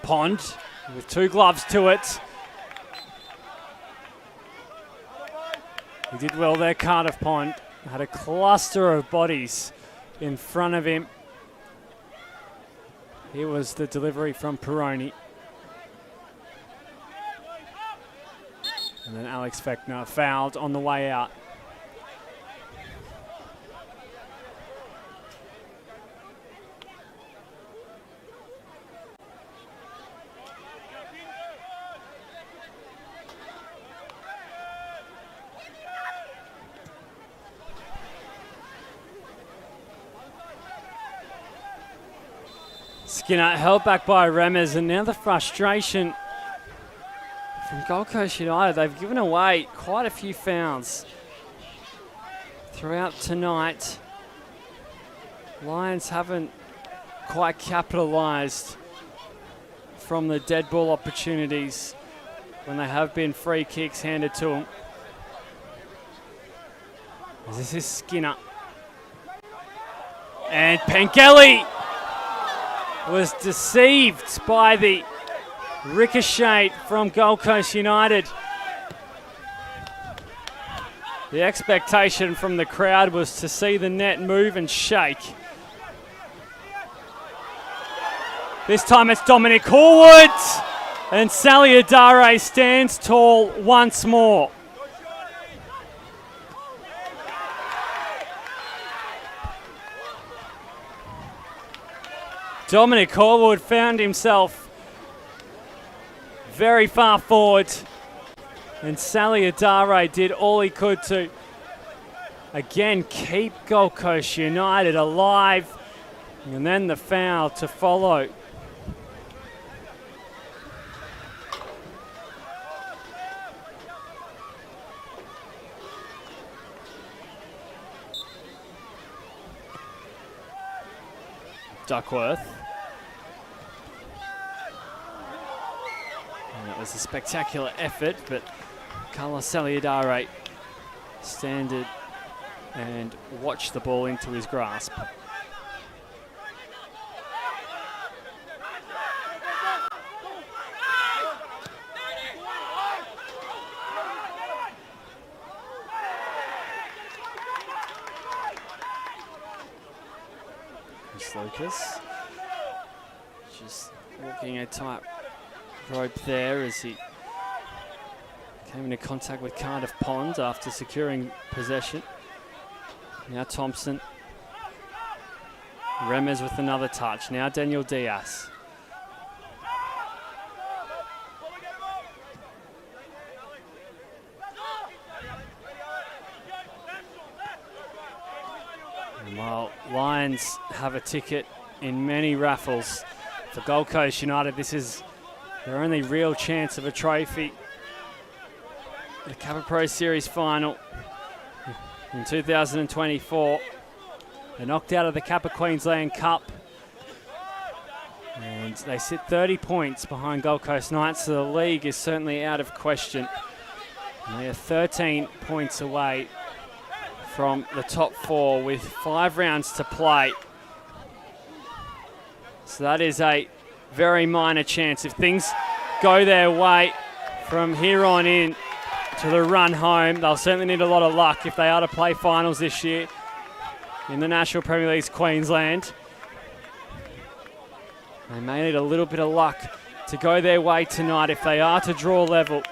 A: Pond with two gloves to it. He did well there, Cardiff Pond. Had a cluster of bodies in front of him. Here was the delivery from Peroni. And then Alex Fechner fouled on the way out. Skinner held back by Remers, and now the frustration from Gold Coast United. They've given away quite a few fouls throughout tonight. Lions haven't quite capitalised from the dead ball opportunities when they have been free kicks handed to them. This is Skinner. And Pengelly was deceived by the ricochet from Gold Coast United. The expectation from the crowd was to see the net move and shake. This time it's Dominic Horwood, and Sally Adare stands tall once more. Dominic Horwood found himself very far forward, and Sally Adare did all he could to again keep Gold Coast United alive, and then the foul to follow. Duckworth. And it was a spectacular effort, but Carlos Saliadare standed and watched the ball into his grasp. Lucas just walking a tight rope there as he came into contact with Cardiff Pond after securing possession. Now Thompson. Remez with another touch. Now Daniel Diaz. And while Lions have a ticket in many raffles for Gold Coast United, this is their only real chance of a trophy. The Kappa Pro Series final in 2024. They're knocked out of the Kappa Queensland Cup, and they sit 30 points behind Gold Coast Knights, so the league is certainly out of question. And they are 13 points away from the top four with 5 rounds to play. So that is a very minor chance. If things go their way from here on in to the run home, they'll certainly need a lot of luck if they are to play finals this year in the National Premier League's Queensland. They may need a little bit of luck to go their way tonight if they are to draw level.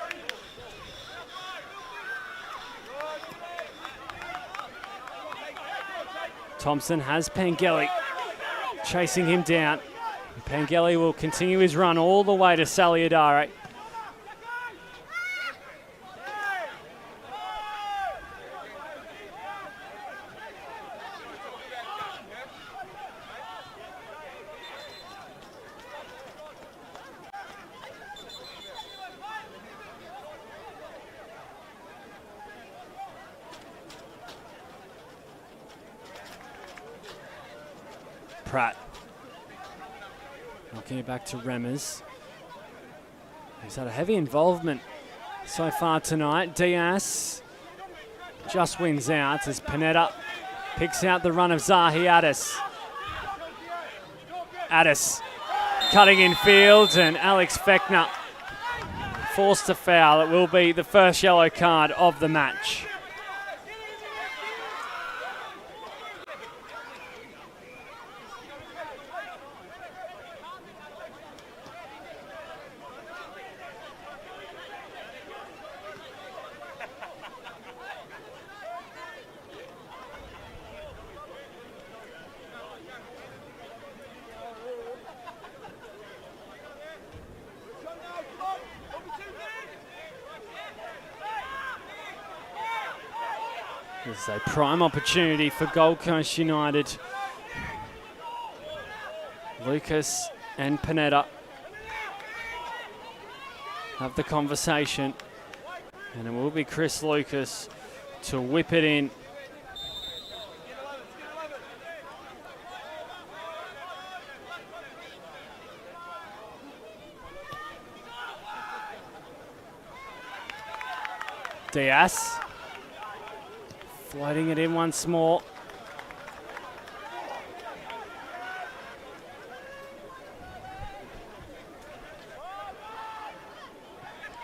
A: Thompson has Pangeli chasing him down. Pangeli will continue his run all the way to Saliadare. Pratt. Knocking it back to Remez. He's had a heavy involvement so far tonight. Diaz just wins out as Panetta picks out the run of Zahi Addis. Addis cutting in field, and Alex Fechner forced a foul. It will be the first yellow card of the match. This is a prime opportunity for Gold Coast United. Lucas and Panetta have the conversation, and it will be Chris Lucas to whip it in. Diaz floating it in once more.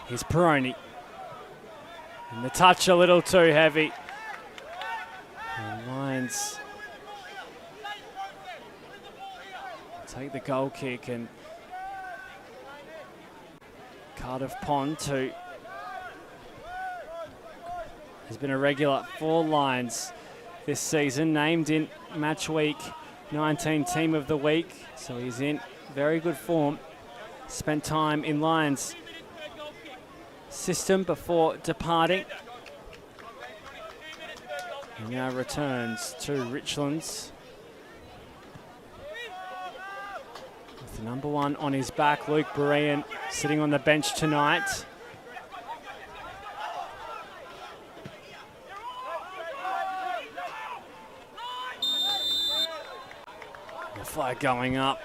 A: Here's Peroni. And the touch a little too heavy. And Lions take the goal kick, and Cardiff Pond too has been a regular for Lions this season, named in match week 19 team of the week, so he's in very good form. Spent time in Lions system before departing. He now returns to Richlands. With the number 1 on his back, Luke Berean sitting on the bench tonight. The flag going up.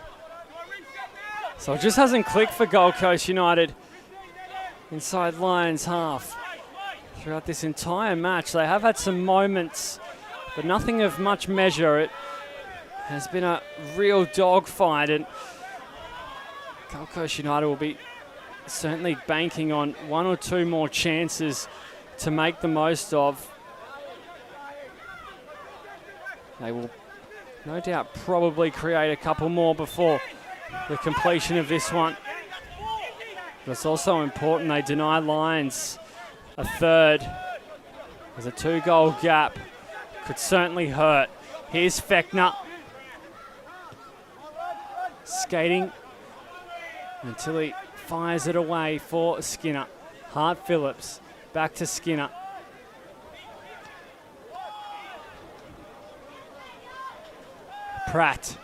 A: So it just hasn't clicked for Gold Coast United inside Lions half. Throughout this entire match, they have had some moments, but nothing of much measure. It has been a real dogfight, and Gold Coast United will be certainly banking on 1 or 2 more chances to make the most of. They will no doubt probably create a couple more before the completion of this one. But it's also important they deny Lions a third. There's a 2-goal gap. Could certainly hurt. Here's Fechner. Skating until he fires it away for Skinner. Hart Phillips. Back to Skinner. Pratt.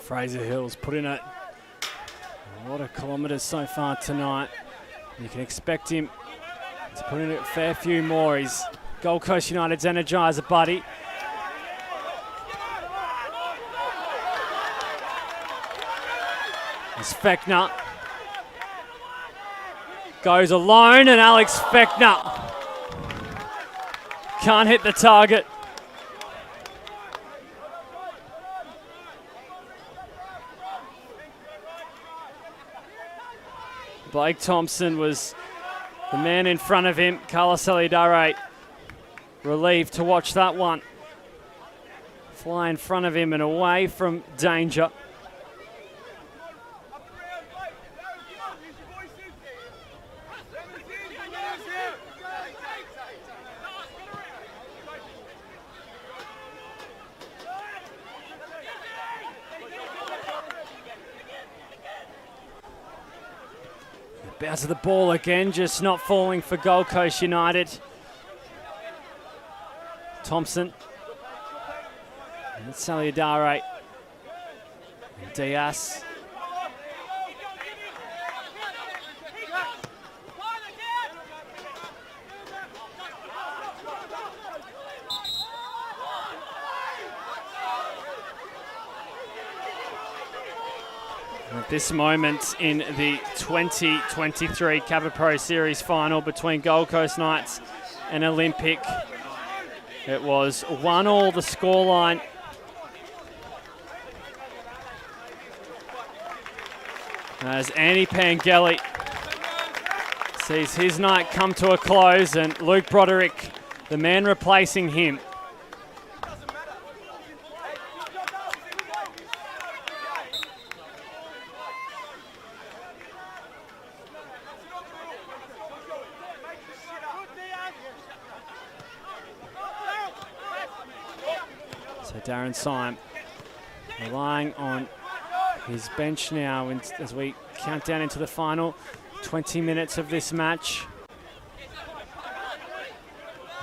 A: Fraser Hill's put in a lot of kilometres so far tonight. You can expect him to put in a fair few more. He's Gold Coast United's energiser buddy. As Fechner goes alone, and Alex Fechner can't hit the target. Blake Thompson was the man in front of him. Carlos Elidare relieved to watch that one fly in front of him and away from danger. Bounce of the ball again, just not falling for Gold Coast United. Thompson. And Saliadare. And Diaz. At this moment in the 2023 Kappa Pro Series final between Gold Coast Knights and Olympic, it was 1-1 the scoreline. As Andy Pangeli sees his night come to a close, and Luke Broderick, the man replacing him, Darren Syme relying on his bench now as we count down into the final 20 minutes of this match.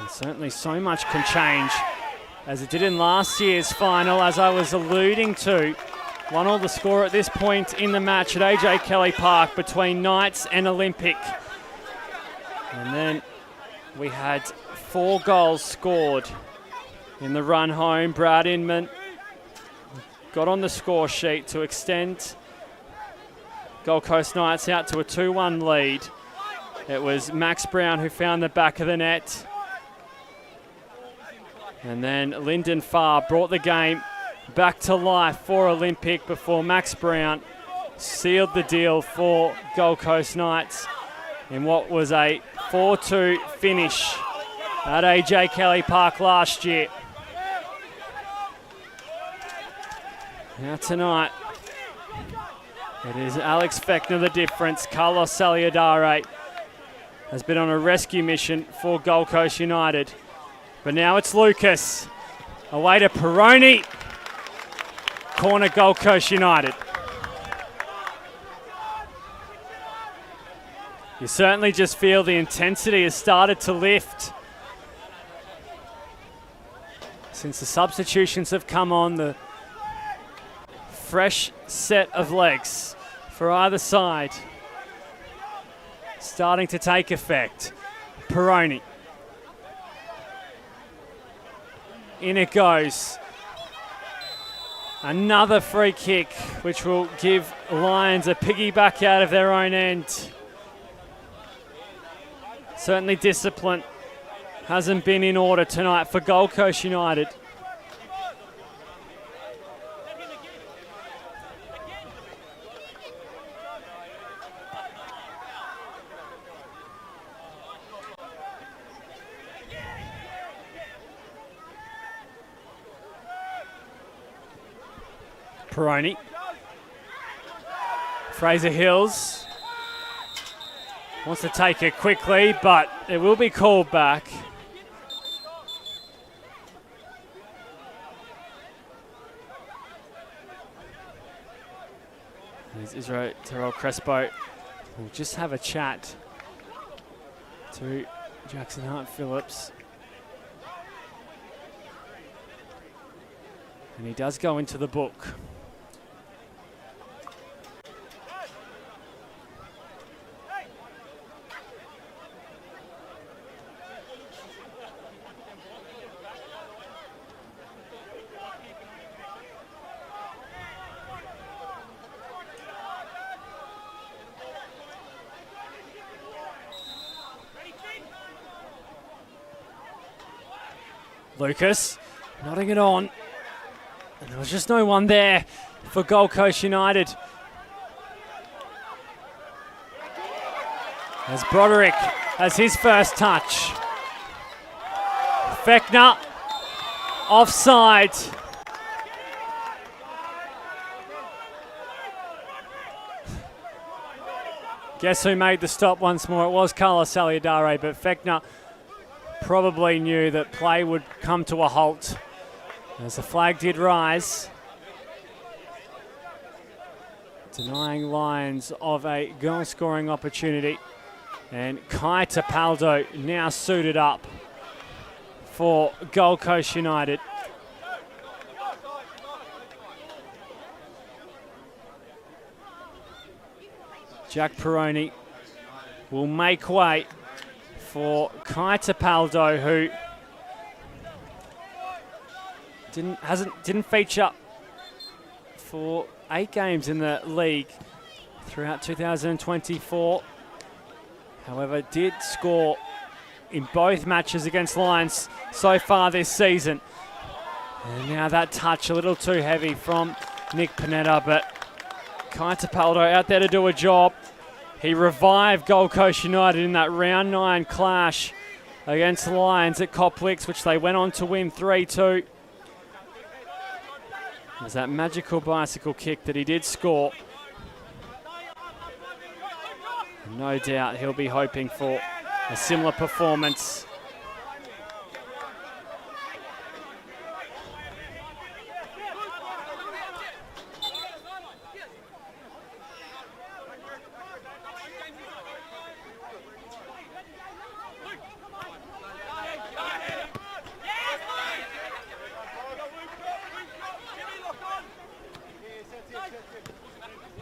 A: And certainly so much can change, as it did in last year's final, as I was alluding to. 1-1 the score at this point in the match at AJ Kelly Park between Knights and Olympic. And then we had 4 goals scored in the run home. Brad Inman got on the score sheet to extend Gold Coast Knights out to a 2-1 lead. It was Max Brown who found the back of the net. And then Lyndon Farr brought the game back to life for Olympic before Max Brown sealed the deal for Gold Coast Knights in what was a 4-2 finish at AJ Kelly Park last year. Now tonight, it is Alex Fechner the difference. Carlos Saliadare has been on a rescue mission for Gold Coast United. But now it's Lucas. Away to Peroni. Corner Gold Coast United. You certainly just feel the intensity has started to lift. Since the substitutions have come on, the fresh set of legs for either side starting to take effect. Peroni. In it goes. Another free kick, which will give Lions a piggyback out of their own end. Certainly discipline hasn't been in order tonight for Gold Coast United. Peroni. Fraser Hills wants to take it quickly, but it will be called back. There's Israel Terrell Crespo. We'll just have a chat to Jackson Hart Phillips. And he does go into the book. Lucas nodding it on. And there was just no one there for Gold Coast United. As Broderick has his first touch. Fechner offside. Guess who made the stop once more? It was Carlos Saliadare, but Fechner probably knew that play would come to a halt as the flag did rise, denying Lions of a goal-scoring opportunity. And Kai Tapaldo now suited up for Gold Coast United. Jack Peroni will make way for Kai Tapaldo, who didn't feature for 8 games in the league throughout 2024. However, did score in both matches against Lions so far this season. And now that touch a little too heavy from Nick Panetta, but Kai Tapaldo out there to do a job. He revived Gold Coast United in that round 9 clash against Lions at Coplix, which they went on to win 3-2. It was that magical bicycle kick that he did score. And no doubt he'll be hoping for a similar performance.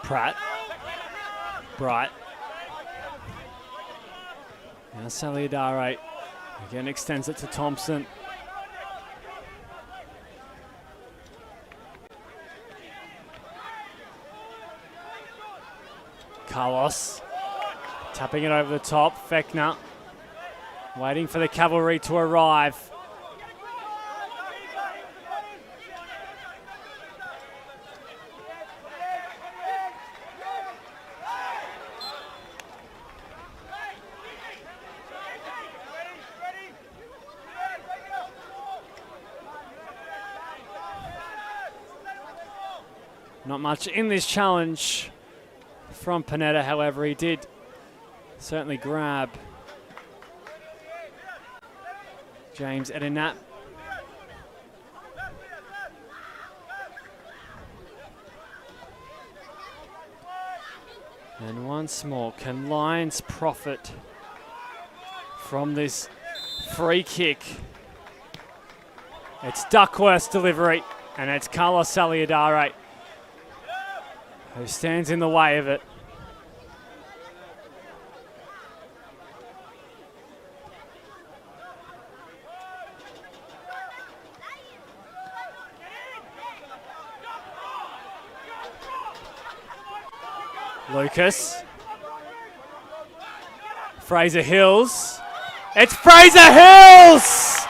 A: Pratt. Bright. Now Saliadare again extends it to Thompson. Carlos tapping it over the top. Fechner waiting for the cavalry to arrive. Not much in this challenge from Panetta, however, he did certainly grab James Edinap. And once more, can Lions profit from this free kick? It's Duckworth's delivery, and it's Carlos Saliadare who stands in the way of it. Lucas. Fraser Hills. It's Fraser Hills!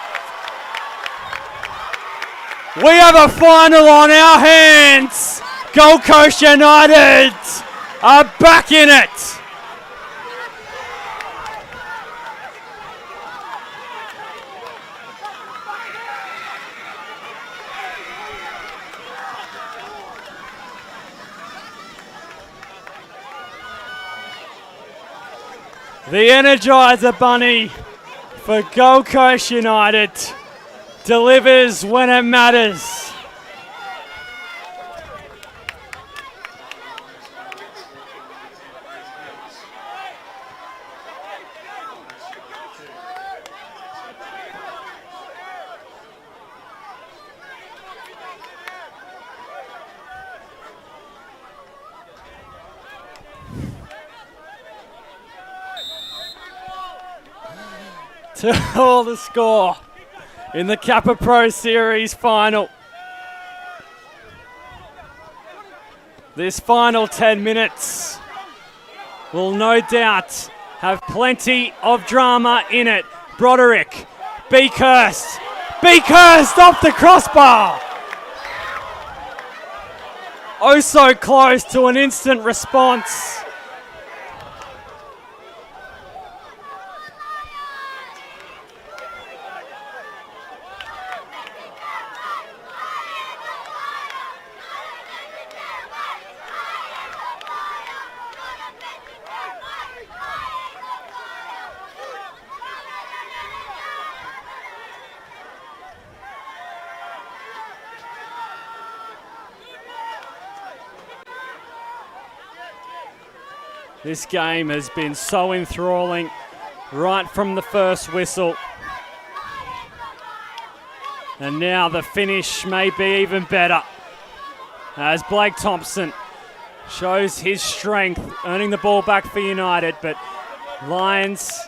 A: We have a final on our hands. Gold Coast United are back in it. The Energizer Bunny for Gold Coast United delivers when it matters. To hold the score in the Kappa Pro Series final. This final 10 minutes will no doubt have plenty of drama in it. Broderick, Beakhurst off the crossbar. Oh so close to an instant response. This game has been so enthralling right from the first whistle. And now the finish may be even better as Blake Thompson shows his strength, earning the ball back for United, but Lions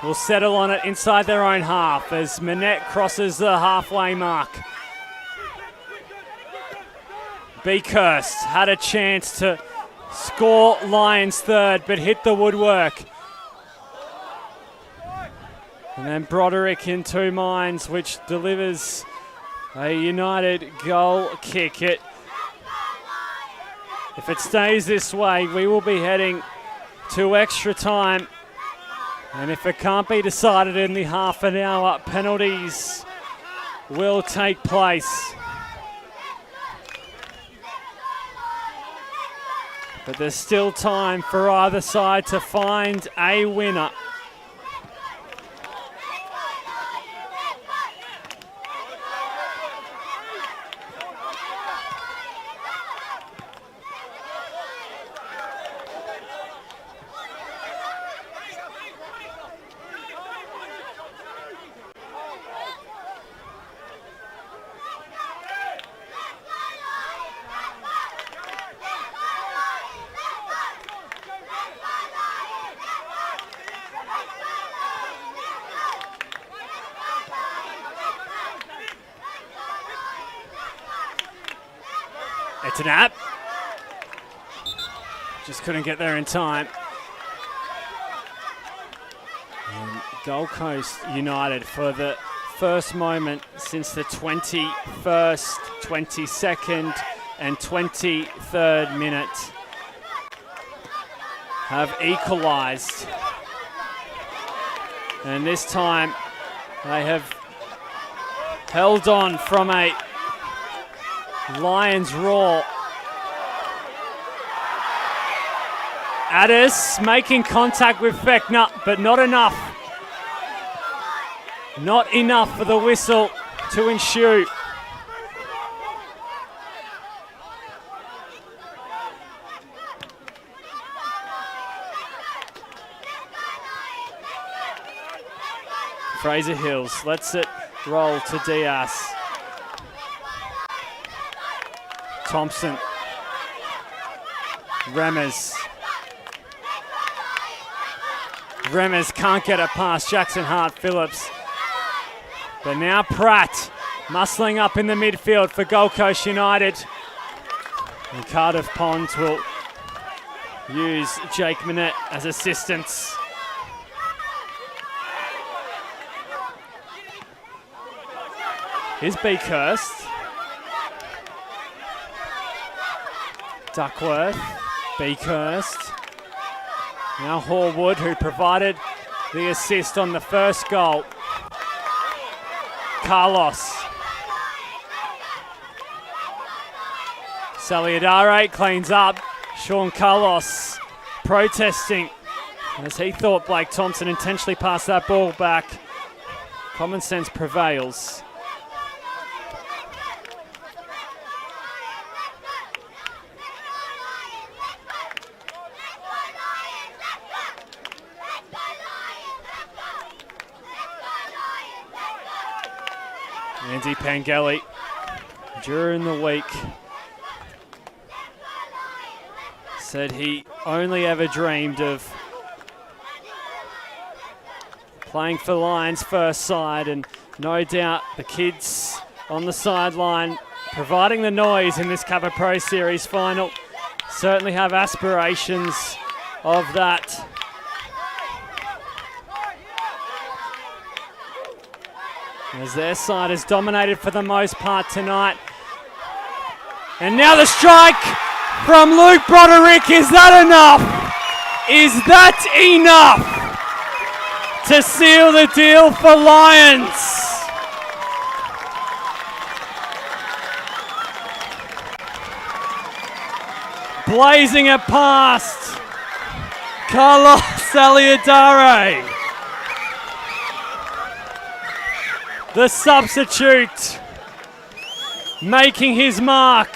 A: will settle on it inside their own half as Manette crosses the halfway mark. Beakhurst had a chance to score Lions third, but hit the woodwork. And then Broderick in two minds, which delivers a United goal kick. If it stays this way, we will be heading to extra time. And if it can't be decided in the half an hour, penalties will take place. But there's still time for either side to find a winner. It's an app. Just couldn't get there in time. And Gold Coast United, for the first moment since the 21st, 22nd and 23rd minute, have equalised. And this time they have held on from a Lions roar Addis making contact with Fechner, but not enough. Not enough for the whistle to ensue. Fraser Hills lets it roll to Diaz. Thompson. Remmers. Remmers can't get it past Jackson Hart-Phillips. But now Pratt muscling up in the midfield for Gold Coast United. And Cardiff Ponds will use Jake Manette as assistants. Here's Beakhurst. Duckworth. Beakhurst. Now Horwood, who provided the assist on the first goal. Carlos. Saliadare cleans up. Sean Carlos protesting as he thought Blake Thompson intentionally passed that ball back. Common sense prevails. Andy Pangeli, during the week, said he only ever dreamed of playing for Lions first side, and no doubt the kids on the sideline providing the noise in this Kappa Pro Series final certainly have aspirations of that. As their side has dominated for the most part tonight. And now the strike from Luke Broderick. Is that enough? Is that enough to seal the deal for Lions? Blazing it past Carlos Saliadare. The substitute making his mark.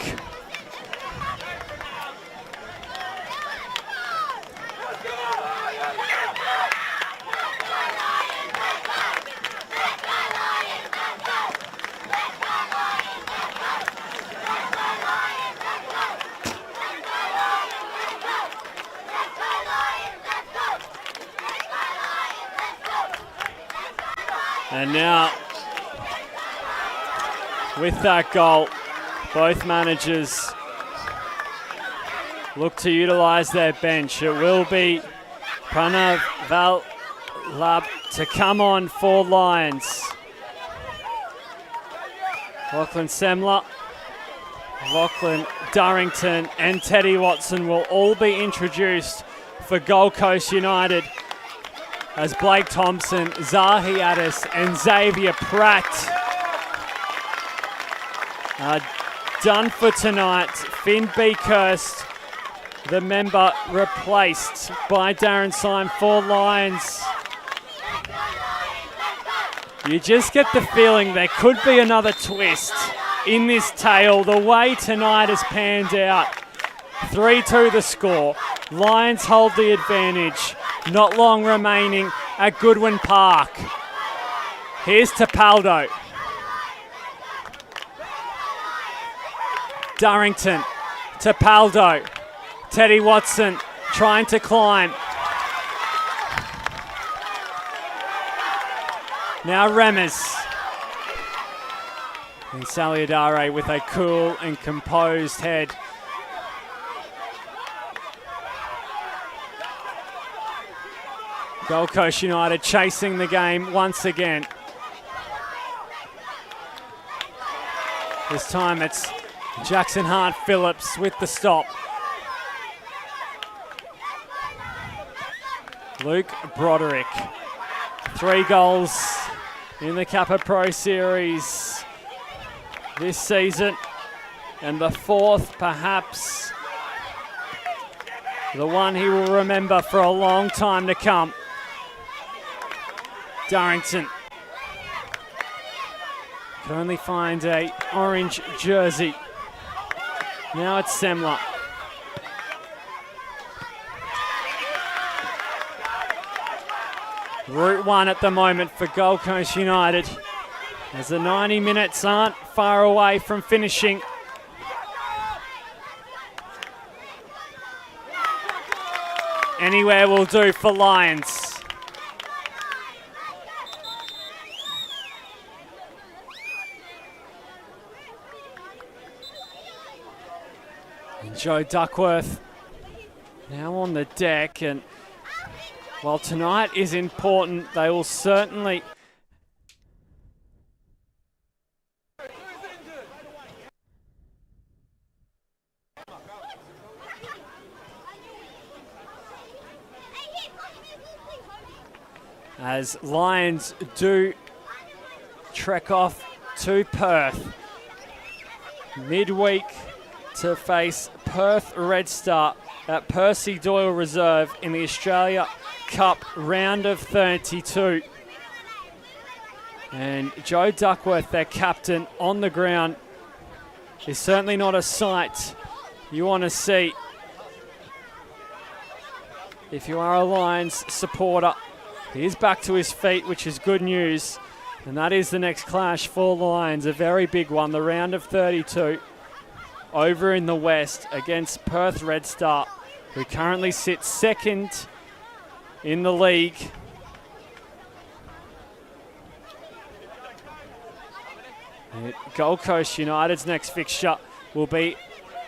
A: And now, with that goal, both managers look to utilise their bench. It will be Pranav Vallabh to come on for Lions. Lachlan Semler, Lachlan Durrington and Teddy Watson will all be introduced for Gold Coast United as Blake Thompson, Zahi Addis and Xavier Pratt are done for tonight. Finn Beakhurst, the member replaced by Darren Syme for Lions. You just get the feeling there could be another twist in this tale. The way tonight has panned out. 3-2 the score. Lions hold the advantage. Not long remaining at Goodwin Park. Here's Tapaldo. Durrington, Tapaldo, Teddy Watson trying to climb. Now Remmers. And Saliadare with a cool and composed head. Gold Coast United chasing the game once again. This time it's Jackson Hart-Phillips with the stop. Luke Broderick. 3 goals in the Kappa Pro Series this season. And the 4th perhaps The one he will remember for a long time to come. Darrington can only find a orange jersey. Now it's Semler. Route 1 at the moment for Gold Coast United, as the 90 minutes aren't far away from finishing. Anywhere will do for Lions. And Joe Duckworth now on the deck, and while tonight is important, they will certainly as Lions do trek off to Perth midweek to face Perth Red Star at Percy Doyle Reserve in the Australia Cup round of 32. And Joe Duckworth, their captain, on the ground is certainly not a sight you want to see if you are a Lions supporter. He is back to his feet, which is good news. And that is the next clash for the Lions, a very big one, the round of 32 over in the West against Perth Red Star, who currently sits second in the league. And Gold Coast United's next fixture will be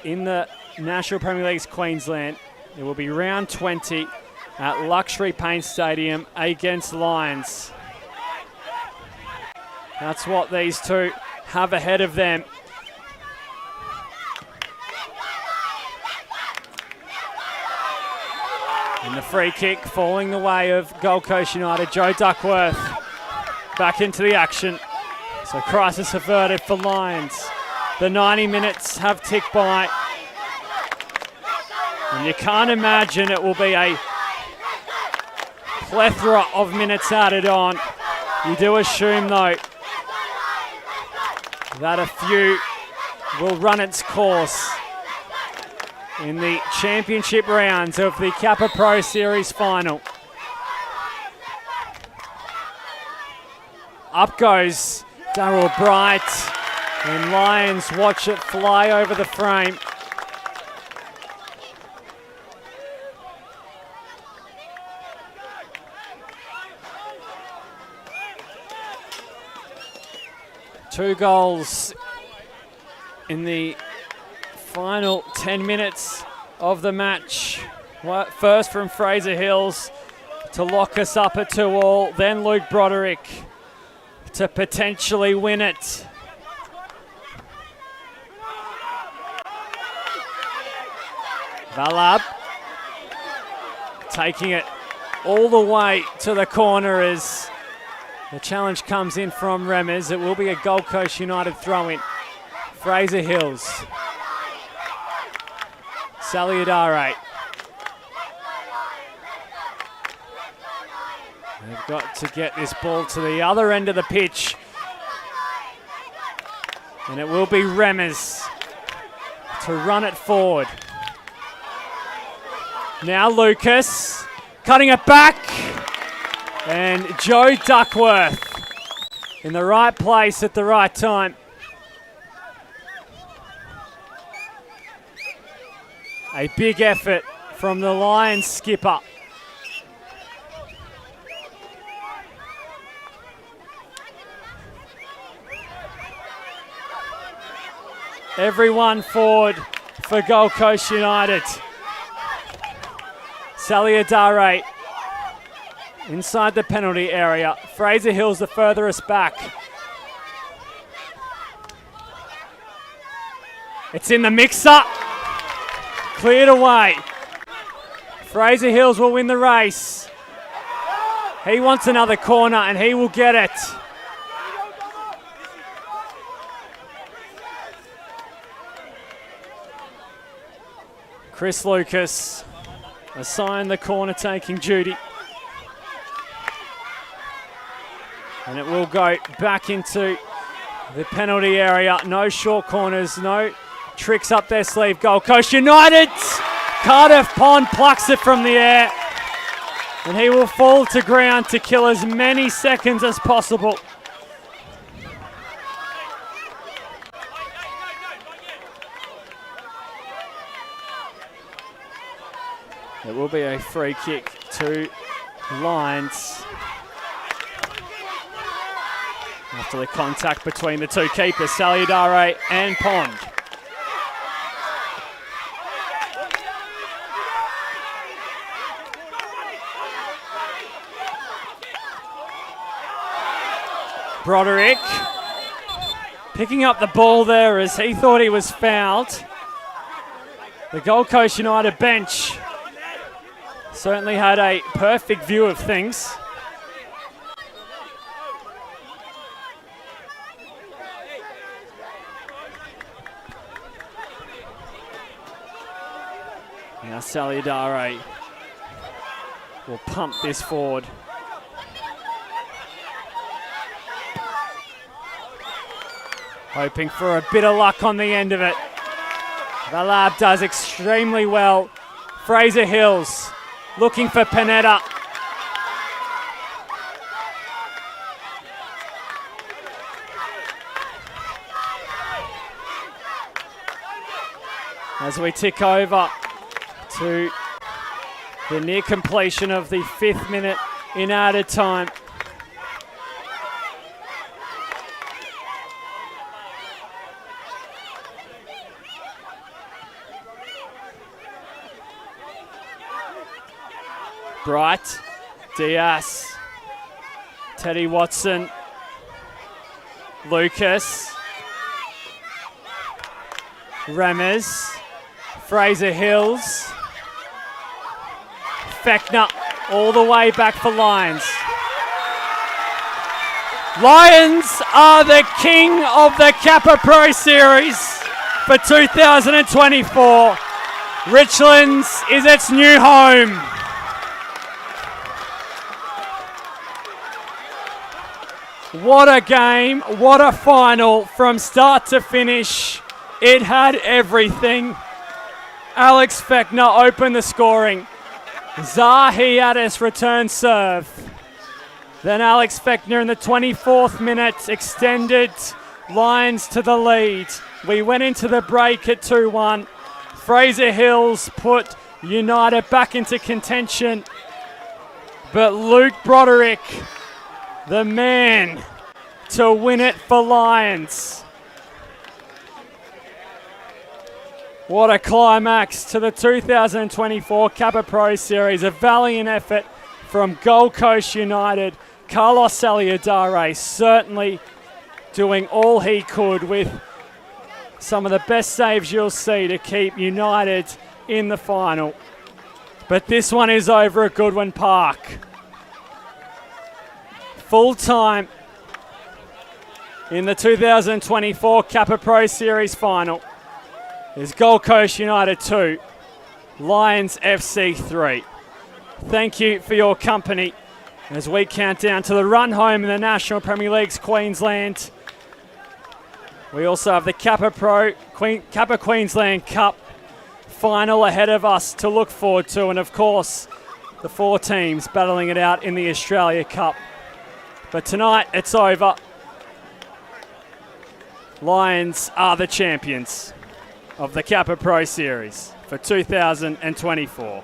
A: in the National Premier League's Queensland. It will be round 20 at Luxury Paint Stadium against Lions. That's what these two have ahead of them. And the free kick falling the way of Gold Coast United. Joe Duckworth back into the action. So crisis averted for Lions. The 90 minutes have ticked by. And you can't imagine it will be a plethora of minutes added on. You do assume, though, that a few will run its course in the championship rounds of the Kappa Pro Series final. Up goes Darryl Bright, and Lions watch it fly over the frame. Two goals in the final 10 minutes of the match. First from Fraser Hills to lock us up at 2-2, then Luke Broderick to potentially win it. Valab taking it all the way to the corner as the challenge comes in from Remers. It will be a Gold Coast United throw-in. Fraser Hills. Saliadare. They've got to get this ball to the other end of the pitch. And it will be Remers to run it forward. Now Lucas cutting it back. And Joe Duckworth in the right place at the right time. A big effort from the Lions skipper. Everyone forward for Gold Coast United. Saliadare inside the penalty area. Fraser Hills the furthest back. It's in the mixer. Cleared away. Fraser Hills will win the race. He wants another corner and he will get it. Chris Lucas assigned the corner taking duty. And it will go back into the penalty area. No short corners, no tricks up their sleeve. Gold Coast United. Cardiff Pond plucks it from the air. And he will fall to ground to kill as many seconds as possible. It will be a free kick to Lions. After the contact between the two keepers, Saludare and Pond. Broderick picking up the ball there as he thought he was fouled. The Gold Coast United bench certainly had a perfect view of things. Now Saludare will pump this forward. Hoping for a bit of luck on the end of it. The lab does extremely well. Fraser Hills looking for Panetta. As we tick over to the near completion of the 5th minute in added time. Bright, Diaz, Teddy Watson, Lucas, Remers, Fraser Hills, Fechner all the way back for Lions. Lions are the king of the Kappa Pro Series for 2024. Richlands is its new home. What a game, what a final from start to finish. It had everything. Alex Fechner opened the scoring. Zahiatis return serve. Then Alex Fechner in the 24th minute extended Lions to the lead. We went into the break at 2-1. Fraser Hills put United back into contention. But Luke Broderick, the man to win it for Lions. What a climax to the 2024 Kappa Pro Series. A valiant effort from Gold Coast United. Carlos Saludare certainly doing all he could with some of the best saves you'll see to keep United in the final. But this one is over at Goodwin Park. Full time in the 2024 Kappa Pro Series final is Gold Coast United 2, Lions FC 3. Thank you for your company as we count down to the run home in the National Premier League's Queensland. We also have the Kappa Queensland Cup final ahead of us to look forward to, and of course the 4 teams battling it out in the Australia Cup. But tonight it's over. Lions are the champions of the Kappa Pro Series for 2024.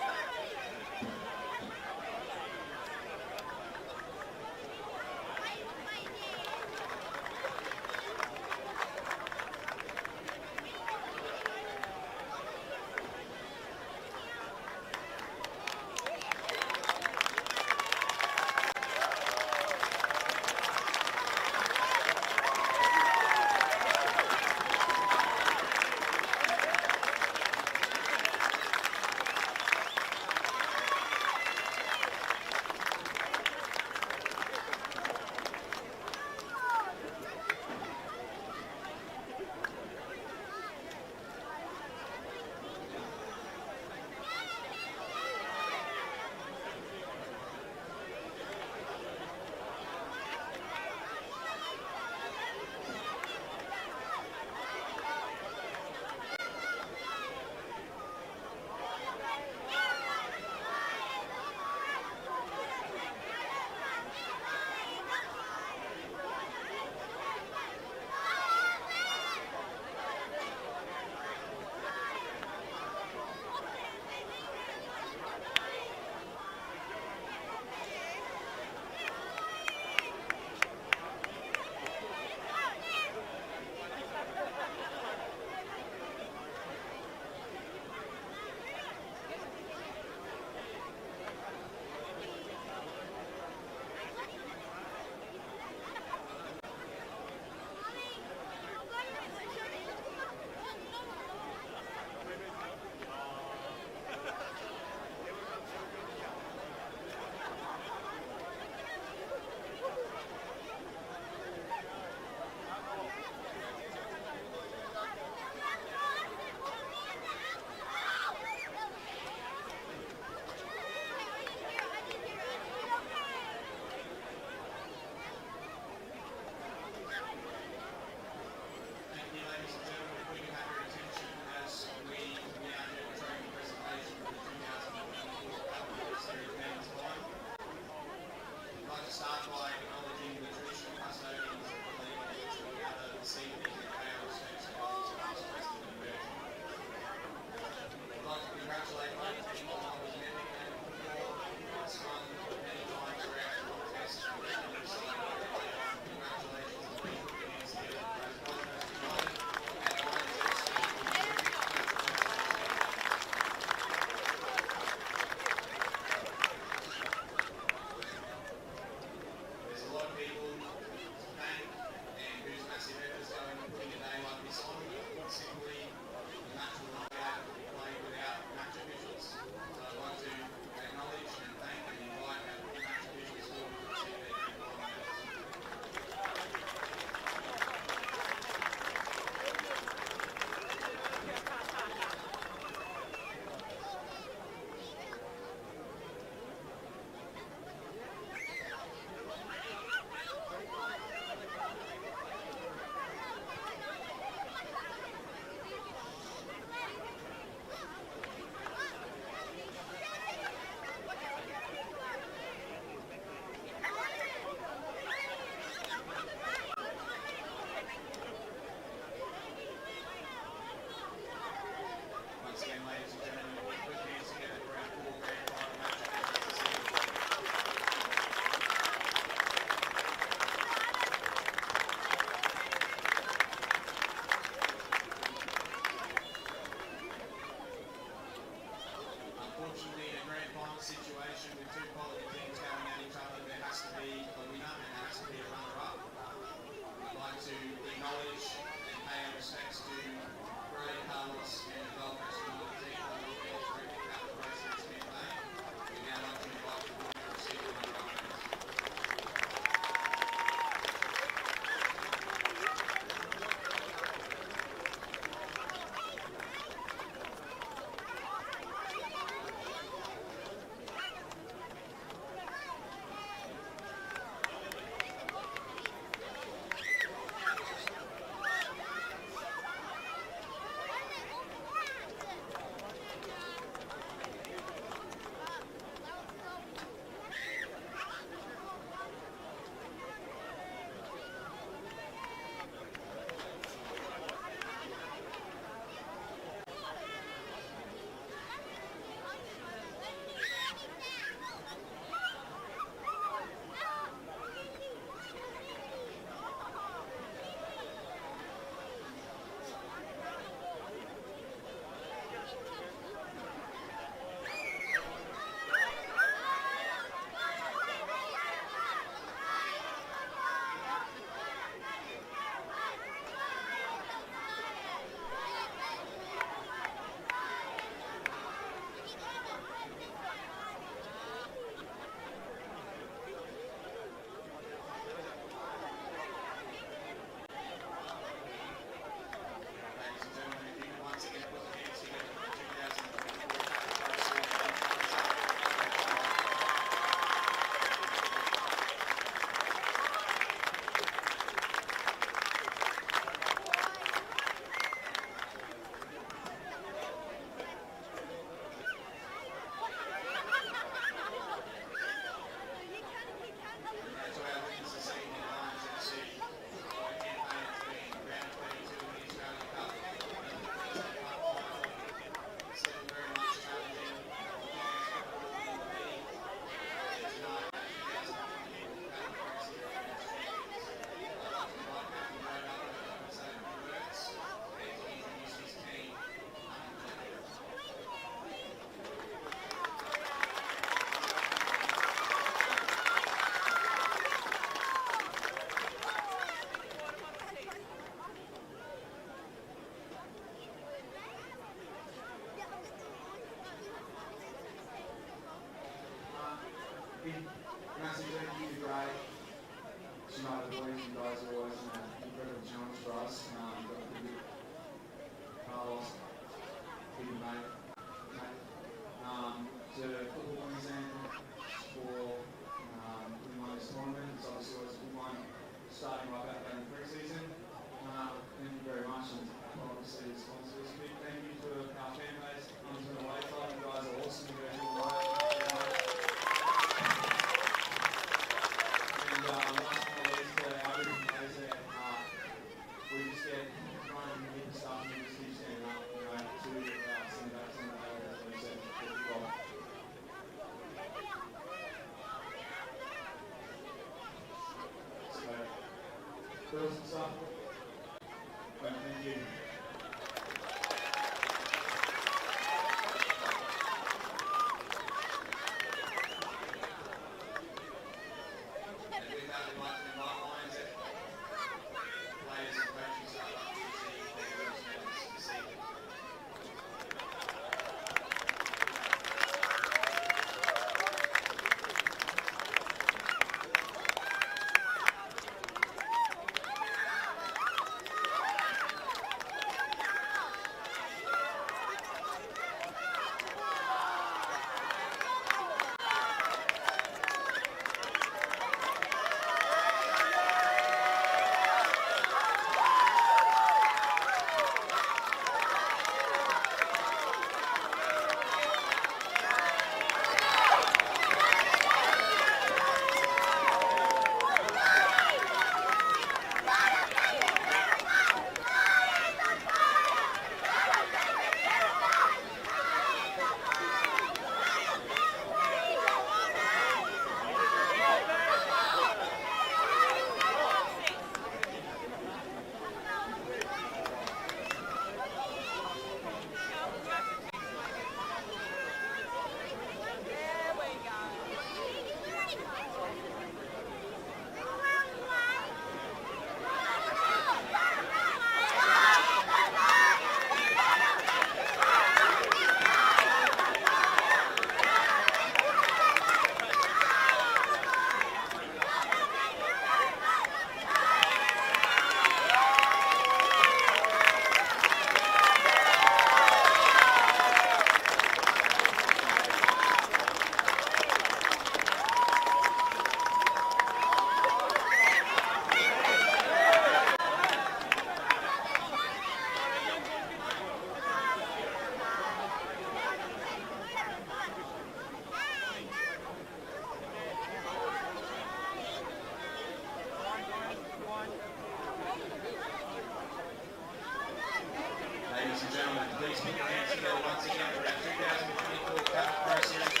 E: Ladies and gentlemen, please put your hands together once again for our 2024 Kappa Pro Series